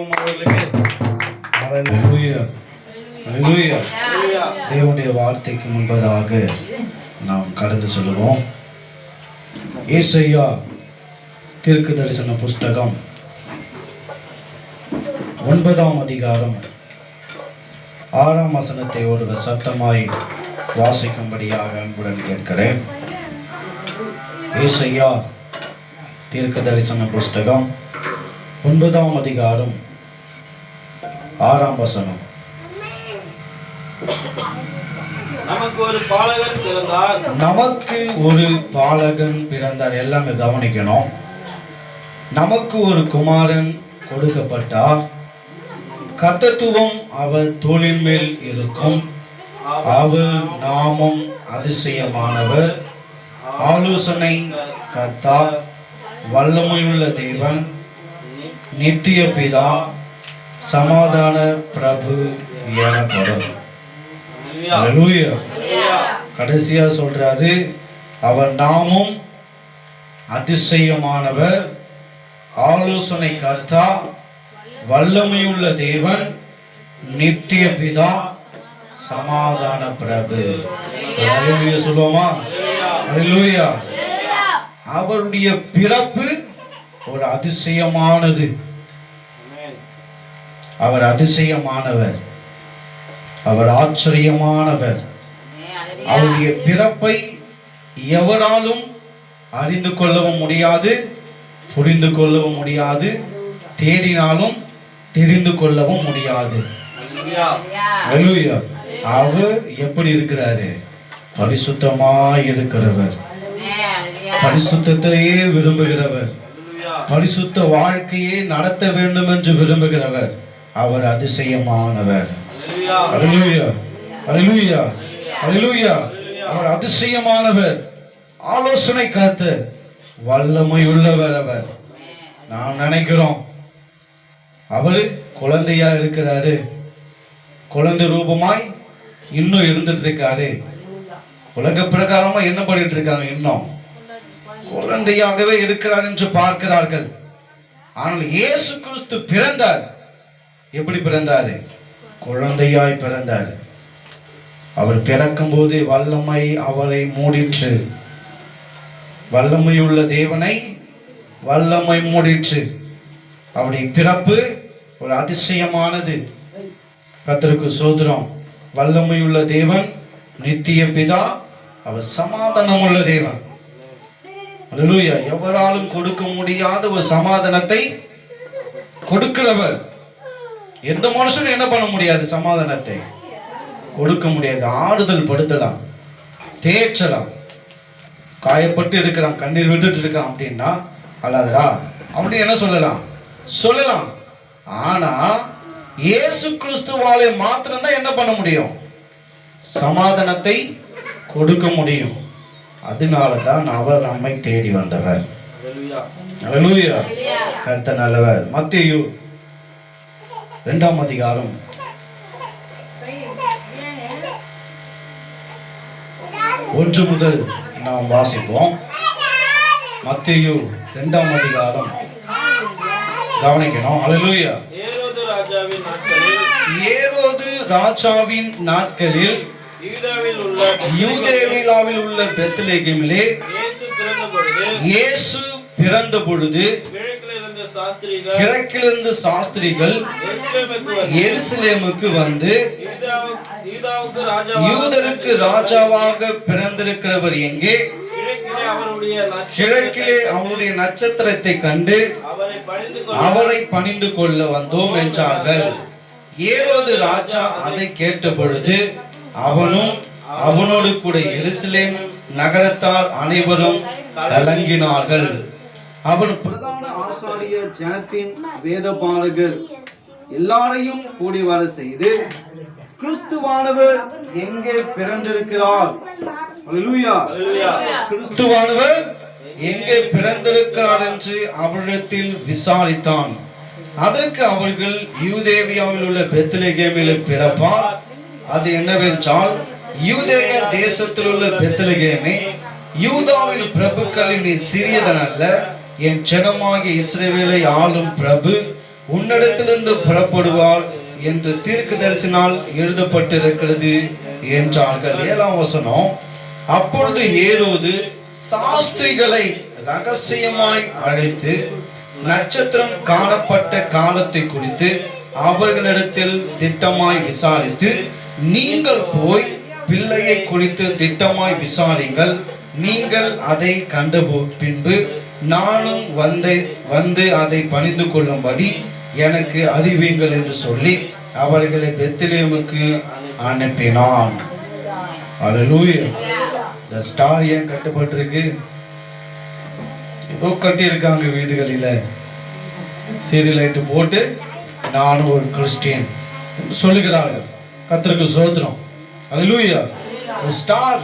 செய்வோம் அவர்களுக்கு. ஹல்லேலூயா. ஹல்லேலூயா. தேவனுடைய வார்த்தைக்கு முன்பதாக நாம் கடந்து செல்வோம். ஏசாயா தீர்க்க தரிசன புஸ்தகம் 9ஆம் அதிகாரம் 6ஆம் வசனத்தை ஒருவர் சத்தமாய் வாசிக்கும்படியாக அன்புடன் கேட்கிறேன். ஏசாயா தீர்க்க தரிசன புஸ்தகம் 9ஆம் அதிகாரம் 6ஆம் வசனம். நமக்கு ஒரு பாலகன் பிறந்தார். நமக்கு ஒரு பாலகன் பிறந்தார். எல்லாமே கவனிக்கணும். நமக்கு ஒரு குமாரன் கொடுக்கப்பட்டார். கர்த்தத்துவம் அவர் தோளின் மேல் இருக்கும். அவர் நாமம் அதிசயமானவர், ஆலோசனை கர்த்தா, வல்லமையுள்ள தேவன், நித்திய பிதா, சமாதான பிரபு எனப்படும். ஹல்லேலூயா. கடைசியா சொல்றாரு, அவர் நாமம் அதிசயமானவர், ஆலோசனை கர்த்தா, வல்லமையுள்ள தேவன், நித்திய பிதா, சமாதான பிரபு. ஹல்லேலூயா சொல்லுவோமா? ஹல்லேலூயா. அவருடைய பிறப்பு ஒரு அதிசயமானது. அவர் அதிசயமானவர், அவர் ஆச்சரியமானவர். அவருடைய பிறப்பை எவராலும் அறிந்து கொள்ளவும் முடியாது, புரிந்து கொள்ளவும் முடியாது, தேடினாலும் தெரிந்து கொள்ளவும் முடியாது. ஹல்லேலூயா. அவர் எப்படி இருக்கிறாரு? பரிசுத்தமாய் இருக்கிறவர், பரிசுத்தத்தையே விரும்புகிறவர், பரிசுத்த வாழ்க்கையை நடத்த வேண்டும் என்று விரும்புகிறவர். அவர் அதிசயமானவர். ஹல்லேலூயா. ஹல்லேலூயா. ஹல்லேலூயா. அவர் அதிசயமானவர், ஆலோசனை கர்த்தர், வல்லமை உள்ளவர். அவர் நாம் நினைக்கிறோம் அவரு குழந்தையா இருக்கிறாரு, குழந்தை ரூபமாய் இன்னும் இருந்துட்டு இருக்காரு. உலக பிரகாரமா என்ன பண்ணிட்டு இருக்காங்க? இன்னும் குழந்தையாகவே இருக்கிறார் என்று பார்க்கிறார்கள். ஆனால் இயேசு கிறிஸ்து பிறந்தார். எப்படி பிறந்தாரு? குழந்தையாய் பிறந்தார். அவர் பிறக்கும் போது வல்லமை அவரை மூடிற்று. வல்லமையுள்ள தேவனை வல்லமை மூடிற்று. அவருடைய பிறப்பு ஒரு அதிசயமானது. கர்த்தருக்கு ஸ்தோத்திரம். வல்லமையுள்ள தேவன், நித்திய பிதா, அவர் சமாதானம் உள்ள தேவன். ஹல்லேலூயா. எவராலும் கொடுக்க முடியாத ஒரு சமாதானத்தை கொடுக்கிறவர். எந்த மனுஷனும் என்ன பண்ண முடியாது? சமாதானத்தை கொடுக்க முடியாது. ஆறுதல் படுத்தலாம், தேற்றலாம். காயப்பட்டு இருக்கிறான், கண்ணீர் விட்டுட்டு இருக்கான் அப்படின்னா அல்லாதரா அப்படி என்ன சொல்லலாம். ஆனா இயேசு கிறிஸ்துவாலே மாத்திரம்தான் என்ன பண்ண முடியும்? சமாதானத்தை கொடுக்க முடியும். அதனாலதான் அவர் நம்மை தேடி வந்தவர். ஹல்லேலூயா. கர்த்தர் நல்லவர். மத்தேயு 2ஆம் அதிகாரம் 1 முதல் நாம் வாசிப்போம். மத்தேயு 2ஆம் அதிகாரம் கவனிக்கணும். ஹல்லேலூயா. ஏரோது ராஜாவின் நாட்களில் யூதேயாவில் உள்ள பெத்லகேமிலே இயேசு பிறந்த பொழுது கிழக்கிலிருந்து சாஸ்திரிகள் எருசலேமுக்கு வந்து, யூதருக்கு ராஜாவாக பிறந்திருக்கிறவர் எங்கே? கிழக்கிலே அவருடைய நட்சத்திரத்தை கண்டு அவரை பணிந்து கொள்ள வந்தோம் என்றார்கள். ஏரோது ராஜா அதை கேட்ட பொழுது அவனும் அவனோடு கூட எருசலேம் நகரத்தார் அனைவரும் கலங்கினார்கள். அவன் பிரதான ஆசாரிய ஜனத்தின் வேதபாரகர் எல்லாரையும் கூடி வர செய்து, கிறிஸ்துவானவர் எங்கே பிறந்திருக்கிறார்? ஹல்லேலூயா. கிறிஸ்துவானவர் எங்கே பிறந்திருக்கிறார் என்று அவரிடத்தில் விசாரித்தான். அதற்கு அவர்கள், யூதேயாவில் உள்ள பெத்லகேமில் பிறப்பார். அது என்னவென்றால், யூதேய தேசத்தில் உள்ள பெத்லகேமே, யூதாவின் பிரபுக்களின் சிறியதன் அல்ல, என் ஜனமாகிய இஸ்ரவேலை ஆளும் பிரபு உன்னிடத்திலிருந்து புறப்படுவார் என்று தீர்க்கதரிசினால் எழுதப்பட்டிருக்கிறது என்றார்கள். 7ஆம் வசனம். அப்பொழுது ஏரோது சாஸ்திரிகளை ரகசியமாய் அழைத்து நட்சத்திரம் காணப்பட்ட காலத்தை குறித்து அவர்களிடத்தில் திட்டமாய் விசாரித்து, நீங்கள் போய் பிள்ளையை குறித்து திட்டமாய் விசாரிங்கள், நீங்கள் அதை கண்ட பின்பு நானும் வந்து அதை பணிந்து கொள்ளும்படி எனக்கு அறிவியுங்கள் என்று சொல்லி அவர்களை பெத்லெகேமுக்கு அனுப்பினான். அல்லேலூயா. இந்த ஸ்டார் ஏன் கட்டப்பட்டிருக்கு? ஏதோ கட்டி இருக்காங்க வீடுகளில, சீரியல் லைட் போட்டு நானும் ஒரு கிறிஸ்டியன் சொல்லுகிறார்கள். கர்த்தருக்கு ஸ்தோத்திரம். அல்லேலூயா. ஸ்டார்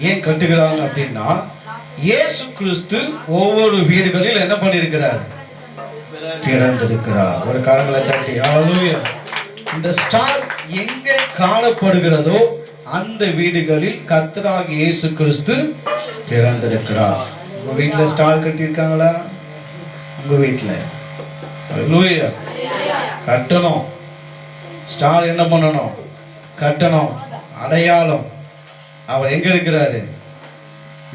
ஏன் கட்டுகிறாங்க அப்படின்னா, இயேசு கிறிஸ்து ஒவ்வொரு வீடுகளில் என்ன பண்ணியிருக்கிறார்? பிறந்திருக்கிறார். ஒரு கரங்களை தட்டி அல்லேலூயா. இந்த ஸ்டார் எங்கே காணப்படுகிறதோ அந்த வீடுகளில் கர்த்தராகிய இயேசு கிறிஸ்து பிறந்திருக்கிறார். உங்க வீட்டுல ஸ்டார் கட்டியிருக்காங்களா? உங்க வீட்டுல அல்லேலூயா. கட்டணும். ஸ்டார் என்ன பண்ணணும்? கட்டணும். அடையாளம். அவர் எங்க இருக்கிறாரு?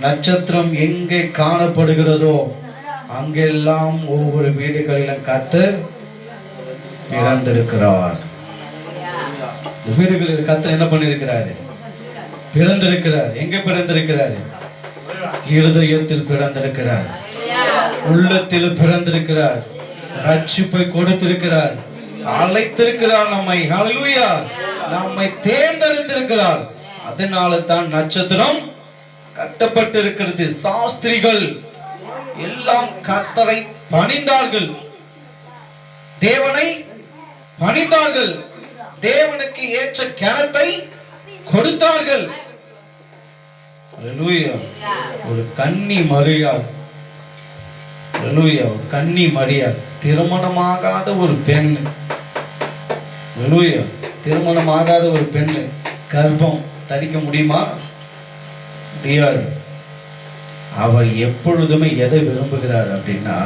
நட்சத்திரம் எங்கே காணப்படுகிறதோ அங்கெல்லாம் ஒவ்வொரு வீடுகளிலும் கர்த்தர் பிறந்திருக்கிறார். வீடுகளில் கர்த்தர் என்ன பண்ணிருக்கிறாரு? பிறந்திருக்கிறார். எங்க பிறந்திருக்கிறாரு? இருதயத்தில் பிறந்திருக்கிறார், உள்ளத்தில் பிறந்திருக்கிறார், ரட்சிப்பை கொடுத்திருக்கிறார், அழைத்திருக்கிறார் நம்மை. ஹல்லேலூயா. நம்மை தேர்ந்தெடுத்திருக்கிறார். அதனால தான் நட்சத்திரம் கட்டப்பட்டிருக்கிறது. சாஸ்திரிகள் எல்லாம் கர்த்தரை பணிந்தார்கள், தேவனை பணிந்தார்கள், தேவனுக்கு ஏற்ற கனத்தை கொடுத்தார்கள். அல்லேலூயா. ஒரு கன்னி மரியாள், அல்லேலூயா, ஒரு கன்னி மரியாள், திருமணமாகாத ஒரு பெண், அல்லேலூயா, திருமணமாகாத ஒரு பெண் கர்ப்பம் தரிக்க முடியுமா? முடியாது. அவர் எப்பொழுதுமே எதை விரும்புகிறார் அப்படின்னா,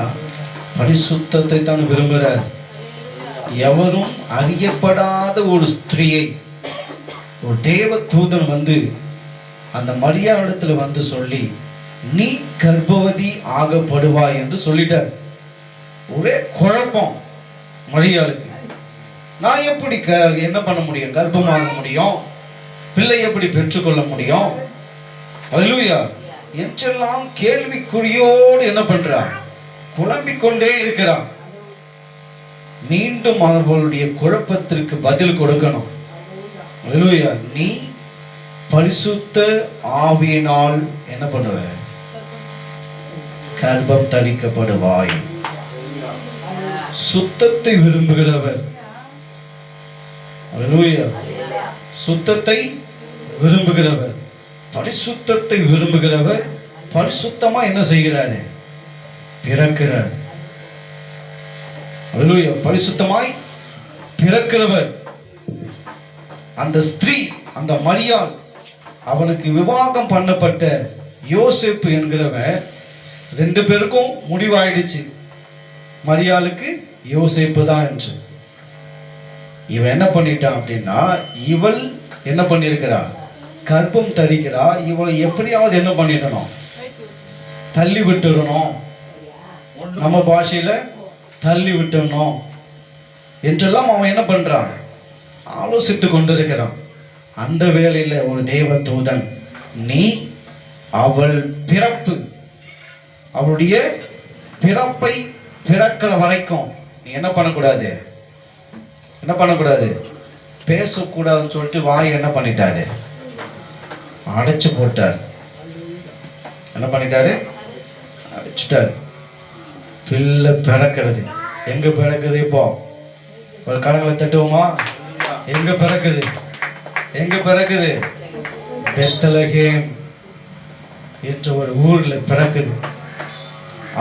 பரிசுத்தத்தை தான் விரும்புகிறார். எவரும் அறியப்படாத ஒரு ஸ்திரீயை ஒரு தேவ தூதன் வந்து அந்த மரியாளிடத்துல வந்து சொல்லி, நீ கர்ப்பவதி ஆகப்படுவாய் என்று சொல்லிட்டார். ஒரே குழப்பம் மரியாளுக்கு. நான் எப்படி என்ன பண்ண முடியும்? கர்ப்பமாக முடியும்? பிள்ளை எப்படி பெற்றுக்கொள்ள முடியும்? அல்லேலூயா. என்றெல்லாம் கேள்விக்குறியோடு என்ன பண்றான்? குழம்பிக் கொண்டே இருக்கிறான். மீண்டும் அவர்களுடைய குழப்பத்திற்கு பதில் கொடுக்கணும். அல்லேலூயா. நீ பரிசுத்த ஆவியினால் என்ன பண்ணுவ? கர்ப்பம் தரிக்கப்படுவாய். சுத்தத்தை விரும்புகிறவர், அல்லேலூயா, சுத்தத்தை விரும்புகிறவர், பரிசுத்தத்தை விரும்புகிறவர் பரிசுத்தமா என்ன செய்கிறாரு? பிறக்கிறார். அல்லேலூயா. பரிசுத்தமாய் பிறக்கிறவர். அந்த ஸ்திரீ, அந்த மரியாள், அவனுக்கு விவாகம் பண்ணப்பட்ட யோசேப்பு என்கிறவன், 2 பேருக்கும் முடிவாயிடுச்சு. மரியாளுக்கு யோசேப்பு தான் என்று. இவன் என்ன பண்ணிட்டான் அப்படின்னா, இவள் என்ன பண்ணிருக்கிறா? கர்ப்பம் தரிக்கிறா. இவளை எப்படியாவது என்ன பண்ணிடணும்? தள்ளி விட்டுடணும். நம்ம பாஷையில தள்ளி விட்டுடணும் என்றெல்லாம் அவன் என்ன பண்றான்? ஆலோசித்து கொண்டிருக்கிறான். அந்த வேளையில ஒரு தேவ தூதன், நீ அவள் பிறப்பு, அவளுடைய பிறப்பை பிறக்கிற வரைக்கும் நீ என்ன பண்ணக்கூடாது? என்ன பண்ணக்கூடாது? பேசக்கூடாதுன்னு சொல்லிட்டு வாய் என்ன பண்ணிட்டாரு? அடைச்சு போட்டார். என்ன பண்ணிட்டாரு? அடைச்சிட்டாரு. பிள்ளை பிறக்கிறது. எங்க பிறக்குது? இப்போ ஒரு கரங்களை தட்டுவோமா? எங்க பிறக்குது? எங்க பிறக்குது? பெத்லகேம் என்ற ஒரு ஊர்ல பிறக்குது.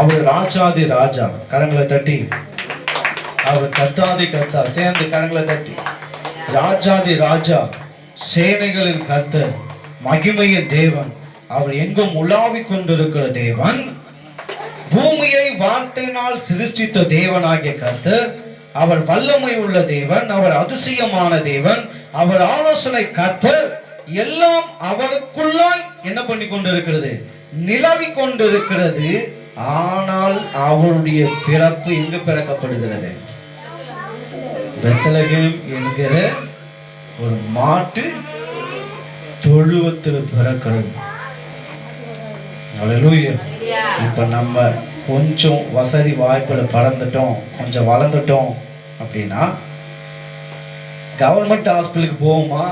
அவர் ராஜாதி ராஜா. கரங்களை தட்டி. அவர் கர்த்தாதி கர்த்தா. சேர்ந்து கரங்களை தட்டி. ராஜாதி ராஜா, சேனைகளின் கர்த்தர், மகிமையின் தேவன், அவர் எங்கும் உலாவிக் கொண்டிருக்கிற தேவன், பூமியை வார்த்தையினால் சிருஷ்டித்த தேவனாகிய கர்த்தர், அவர் வல்லமை உள்ள தேவன், அவர் அதிசயமான தேவன், அவர் ஆலோசனை கர்த்தர், எல்லாம் அவருக்குள்ளாய் என்ன பண்ணி கொண்டிருக்கிறது? நிலவி கொண்டிருக்கிறது. ஆனால் அவருடைய பிறப்பு எங்கு பிறக்கப்படுகிறது? பெத்லகேம் என்கிற ஒரு மாட்டு தொழுவத்தில் பிறக்கிறது. அல்லேலூயா. இப்ப நம்ம கொஞ்சம் வசதி வாய்ப்புல பறந்துட்டோம், கொஞ்சம் வளர்ந்துட்டோம் அப்படின்னா கவர்மெண்ட் ஹாஸ்பிட்டலுக்கு போவோமா?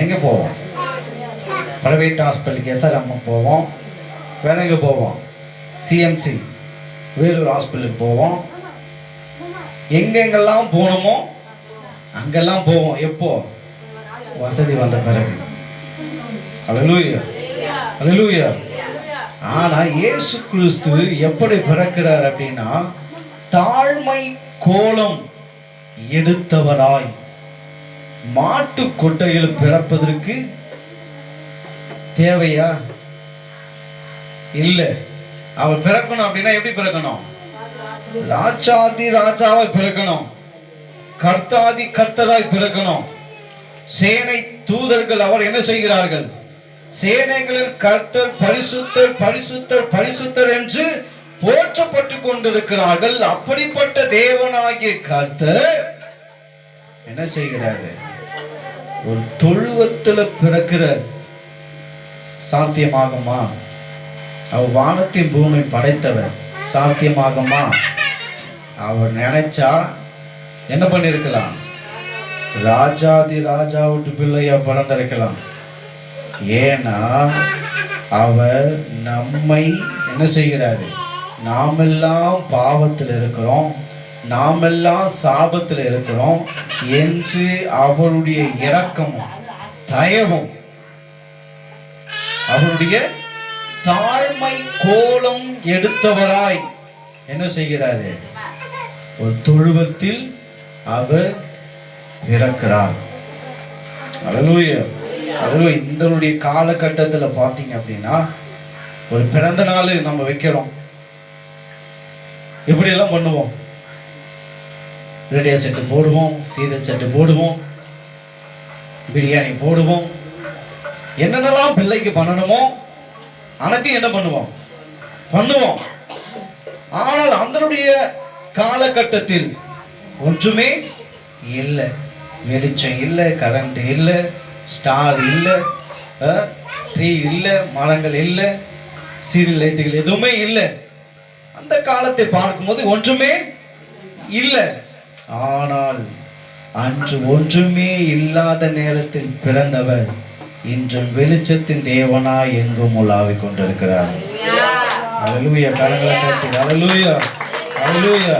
எங்க போவோம்? பிரைவேட் ஹாஸ்பிட்டலுக்கு எஸ்ஆர்எம் போவோம். வேற எங்க போவோம்? சிஎம்சி வேலூர் ஹாஸ்பிட்டலுக்கு போவோம். எங்கெங்கெல்லாம் போனோமோ அங்கெல்லாம் போவோம். எப்போ? வசதி வந்த பிறகு. அல்லேலூயா, அல்லேலூயா. ஆனா இயேசு கிறிஸ்து எப்படி பிறக்கிறார் அப்படின்னா, தாழ்மை கோலம் எடுத்தவராய் மாட்டு கொட்டையில் பிறப்பதற்கு தேவையா? இல்ல. அவர் பிறக்கணும் அப்படின்னா எப்படி பிறக்கணும்? ராஜாதி ராஜாவாய் பிறக்கணும், கர்த்தாதி கர்த்தராய் பிறக்கணும். சேனை தூதர்கள் அவர் என்ன செய்கிறார்கள்? சேனைகளின் கர்த்தர் பரிசுத்தர் பரிசுத்தர் பரிசுத்தர் என்று போற்றப்பட்டு கொண்டிருக்கிறார்கள். அப்படிப்பட்ட தேவனாகிய கர்த்தர் என்ன செய்கிறாரு? ஒரு தொழுவத்துல பிறக்கிறார். சாத்தியமாகுமா? அவர் வானத்தின் பூமி படைத்தவர். சாத்தியமாகுமா? அவர் நினைச்சா என்ன பண்ணிருக்கலாம்? ராஜாதி ராஜாவுட்டு பிள்ளையா பிறந்திருக்கலாம். ஏன்னா அவர் நம்மை என்ன செய்கிறாரு? நாமெல்லாம் பாவத்தில் இருக்கிறோம், நாமெல்லாம் சாபத்தில் இருக்கிறோம் என்று அவருடைய இரக்கமும் தயவும் அவருடைய தாழ்மை கோலம் எடுத்தவராய் என்ன செய்கிறாரு? ஒரு தொழுவத்தில் அவர் பிறக்கிறார். அல்லேலூயா, அல்லேலூயா. இந்த காலகட்டத்தில் பார்த்தீங்க அப்படின்னா ஒரு பிறந்த நாள் நம்ம வைக்கிறோம். எப்படி எல்லாம் பண்ணுவோம்? ரேடியோ செட்டு போடுவோம், சீரியல் செட்டு போடுவோம், பிரியாணி போடுவோம், என்னென்னலாம் பிள்ளைக்கு பண்ணணுமோ அனைத்தையும் என்ன பண்ணுவோம்? பண்ணுவோம். ஆனால் அதனுடைய காலகட்டத்தில் ஒன்றுமே இல்லை. வெளிச்சம் இல்லை, கரண்ட் இல்லை, ஸ்டார் இல்லை, ட்ரீ இல்லை, மரங்கள் இல்லை, சீரியல் லைட்டுகள் எதுவுமே இல்லை. அந்த காலத்தை பார்க்கும்போது ஒன்றுமே இல்லை. ஆனால் அன்று ஒன்றுமே இல்லாத நேரத்தில் பிறந்தவர் இன்றும் வெளிச்சத்தின் தேவனாய் எங்கும் உலாவிக் கொண்டிருக்கிறார். அல்லேலூயா. கரங்களை தட்டி அல்லேலூயா, அல்லேலூயா.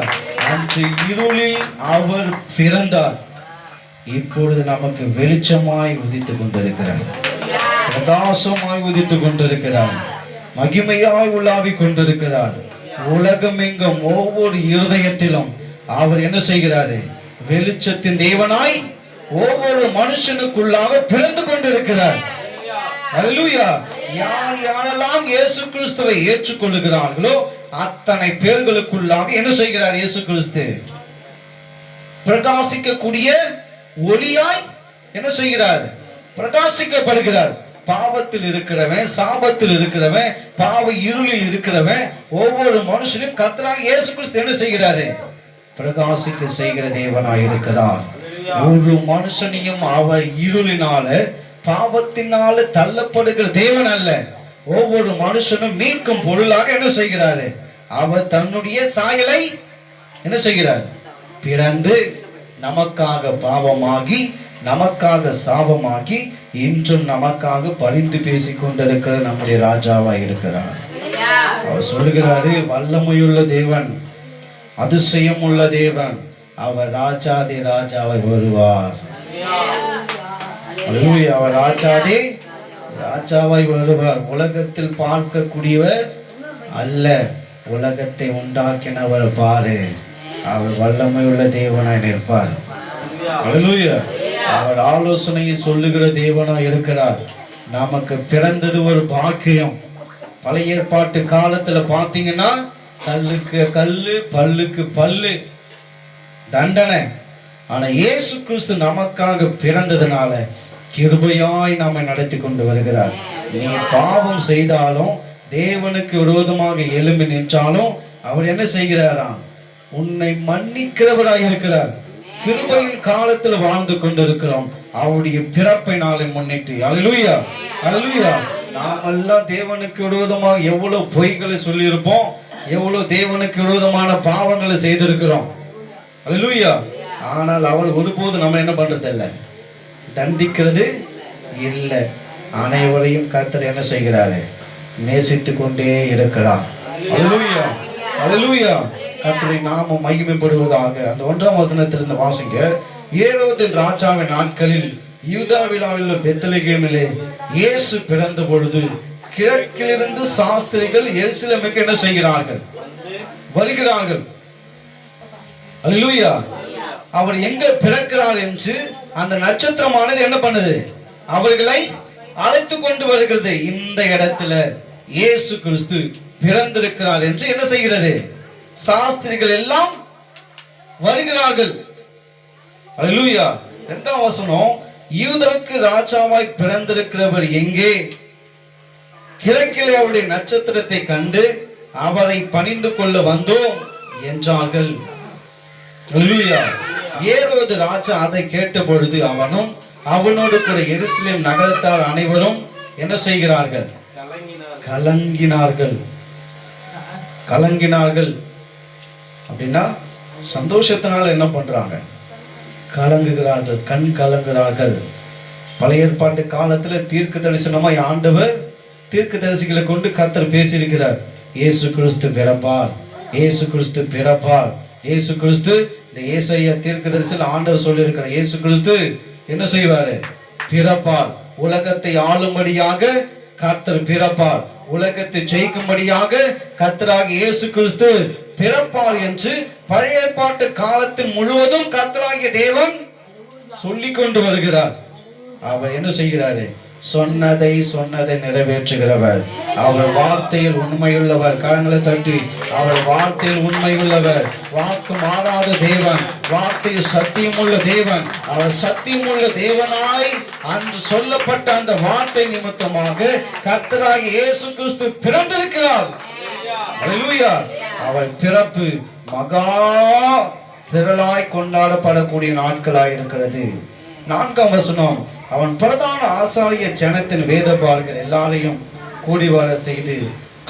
அன்று இருளில் அவர் பிறந்தார், இப்பொழுது நமக்கு வெளிச்சமாய் உதித்துக் கொண்டிருக்கிறார், பிரகாசமாய் உதித்துக் கொண்டிருக்கிறார், மகிமையாய் உலாவிக் கொண்டிருக்கிறார். உலகம் எங்கும் ஒவ்வொரு இருதயத்திலும் அவர் என்ன செய்கிறாரு? வெளிச்சத்தின் தேவனாய் ஒவ்வொரு மனுஷனுக்குள்ளாக பிறந்து கொண்டிருக்கிறார். அல்லேலூயா. யார் யாரெல்லாம் இயேசு கிறிஸ்துவை ஏற்றுக்கொள்ளுகிறார்களோ அத்தனை பேர்களுக்குள்ளாக என்ன செய்கிறார்? இயேசு கிறிஸ்து பிரகாசிக்கக்கூடிய ஒளியாய் என்ன செய்கிறார்? பிரகாசிக்கப்படுகிறார். பாவத்தில் இருக்கிறவன், சாபத்தில் இருக்கிறவன், பாவ இருளில் இருக்கிறவன் ஒவ்வொரு மனுஷனும் கர்த்தராகிய இயேசு கிறிஸ்து என்ன செய்கிறாரு? பிரகாசிக்க செய்கிற தேவனாய் இருக்கிறார். ஒரு மனுஷனையும் அவர் இருளினால பாவத்தினால தள்ளப்படுகிற தேவன் அல்ல. ஒவ்வொரு மனுஷனும் மீட்கும் பொருளாக என்ன செய்கிறாரு? அவர் தன்னுடைய சாயலை என்ன செய்கிறார்? பிறந்து நமக்காக பாவமாகி நமக்காக சாபமாகி இன்றும் நமக்காக பரிந்து பேசிக் கொண்டிருக்கிற நம்முடைய ராஜாவாய் இருக்கிறார். அவர் சொல்லுகிறாரு, வல்லமையுள்ள தேவன், அதிசயம் உள்ள தேவன், அவர் ராஜாதி ராஜாவை வருவார். அவர் ராஜாதி ராஜாவாய் வருவார். உலகத்தில் பார்க்கக்கூடியவர் அல்ல, உலகத்தை உண்டாக்கினவர் பாரு. அவர் வல்லமையுள்ள தேவனாய் நிற்பார். அல்லேலூயா. அவர் ஆலோசனையை சொல்லுகிற தேவனாய் இருக்கிறார். நமக்கு பிறந்தது ஒரு பாக்கியம். பழைய ஏற்பாட்டு காலத்துல பாத்தீங்கன்னா கல்லுக்கு கல்லு, பல்லுக்கு பல்லு, தண்டனை. ஆனா இயேசு கிறிஸ்து நமக்காக பிறந்ததுனால கிருபையாய் நம்மை நடத்தி கொண்டு வருகிறார். நீ பாவம் செய்தாலும் தேவனுக்கு விரோதமாக எழும்பி நின்றாலும் அவர் என்ன செய்கிறாராம்? உன்னை மன்னிக்கிறவராய் இருக்கிறார். கிருபையின் காலத்தில் வாழ்ந்து கொண்டிருக்கிறோம் அவருடைய பிறப்பை நாளை முன்னிட்டு. அல்லேலூயா, அல்லேலூயா. நாமெல்லாம் தேவனுக்கு விரோதமாக எவ்வளவு பொய்களை சொல்லியிருப்போம், எவ்வளவு தேவனுக்கு விரோதமான பாவங்களை செய்திருக்கிறோம். அல்லேலூயா. ஆனால் அவர் ஒருபோது நம்ம என்ன பண்றது இல்லை, தண்டிக்கிறது இல்லை. அனைவரையும் கர்த்தர் என்ன செய்கிறாரு? நேசித்து கொண்டே இருக்கிறார். அல்லேலூயா, அல்லேலூயா. கர்த்தரை நாம மகிமைப்படுவதாக. அந்த 1ஆம் வசனத்திலிருந்து வாசிங்க. ஏரோதின் ராஜாவின் நாட்களில் யூதாவிலாவில் உள்ள பெத்லகேமிலே இயேசு பிறந்த பொழுது கிழக்கிலிருந்து சாஸ்திரிகள் எருசலேமுக்கு என்ன செய்கிறார்கள்? வருகிறார்கள். அல்லேலூயா. அவர் எங்க பிறக்கிறார் என்று அந்த நட்சத்திரமானது என்ன பண்ணுது? அவர்களை அழைத்து கொண்டு வருகிறது. இந்த இடத்துல இயேசு கிறிஸ்து பிறந்திருக்கிறார் என்று என்ன செய்கிறது? சாஸ்திரிகள் எல்லாம் வருகிறார்கள். அல்லேலூயா. 2ஆம் வசனம், யூதருக்கு ராஜாவாய் பிறந்திருக்கிறவர் எங்கே? கிழக்கிலே அவருடைய நட்சத்திரத்தை கண்டு அவரை பணிந்து கொள்ள வந்தோம் என்றார்கள். அல்லேலூயா. ஏரோது ராஜா அதை கேட்ட பொழுது அவனும் அவனோடு கூட எருசலேம் நகரத்தார் அனைவரும் என்ன செய்கிறார்கள்? கலங்கினார்கள். கலங்கினார்கள் அப்படின்னா சந்தோஷத்தினால என்ன பண்றாங்க? கலங்குகிறார்கள், கண் கலங்குகிறார்கள். பழைய ஏற்பாட்டு காலத்துல தீர்க்க தரிசனமாய் ஆண்டவர் தீர்க்க தரிசிகளை கொண்டு கர்த்தர் பேசியிருக்கிறார். இயேசு கிறிஸ்து பிறப்பார், இயேசு கிறிஸ்து பிறப்பார், இயேசு கிறிஸ்து. இந்த ஏசாயா தீர்க்க தரிசனம் ஆண்டவர் சொல்லியிருக்கிறார், இயேசு கிறிஸ்து என்ன செய்வாரு? பிறப்பார். உலகத்தை ஆளும்படியாக கர்த்தர் பிறப்பார். உலகத்தை ஜெயிக்கும்படியாக கர்த்தராகிய இயேசு கிறிஸ்து பிறப்பார் என்று பழைய ஏற்பாட்டு காலத்தில் முழுவதும் கர்த்தராகிய தேவன் சொல்லிக் கொண்டு வருகிறார். அவர் என்ன செய்கிறாரு? சொன்னதை நிறைவேற்றுகிறவர். அவர் வார்த்தையில் உண்மையுள்ளவர். கரங்களை தட்டி, அவர் வார்த்தையில் உண்மையுள்ளவர். வாக்கு மாறாத தேவன், வார்த்தையில் சத்தியமுள்ள தேவன். அவர் சத்தியமுள்ள தேவனாய் அன்று சொல்லப்பட்ட அந்த வார்த்தை நிமித்தமாக கர்த்தராகிய இயேசு கிறிஸ்து பிறந்திருக்கிறார். அல்லேலூயா. அவர் பிறப்பு மகா திரளாய் கொண்டாடப்படக்கூடிய நாட்களாய் இருக்கிறது. 4ஆம் வசனம், அவன் பிரதான ஆசாரிய ஜனத்தின் வேதபாரகர் எல்லாரையும் கூடி வர செய்து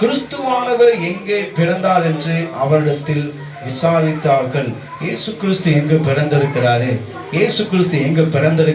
கிறிஸ்துவானவர் எங்கே பிறந்தார் என்று அவரிடத்தில் விசாரித்தார்கள். இயேசு கிறிஸ்து எங்கு பிறந்திருக்கிறாரு? இயேசு கிறிஸ்து எங்கு பிறந்திருக்கிறார்?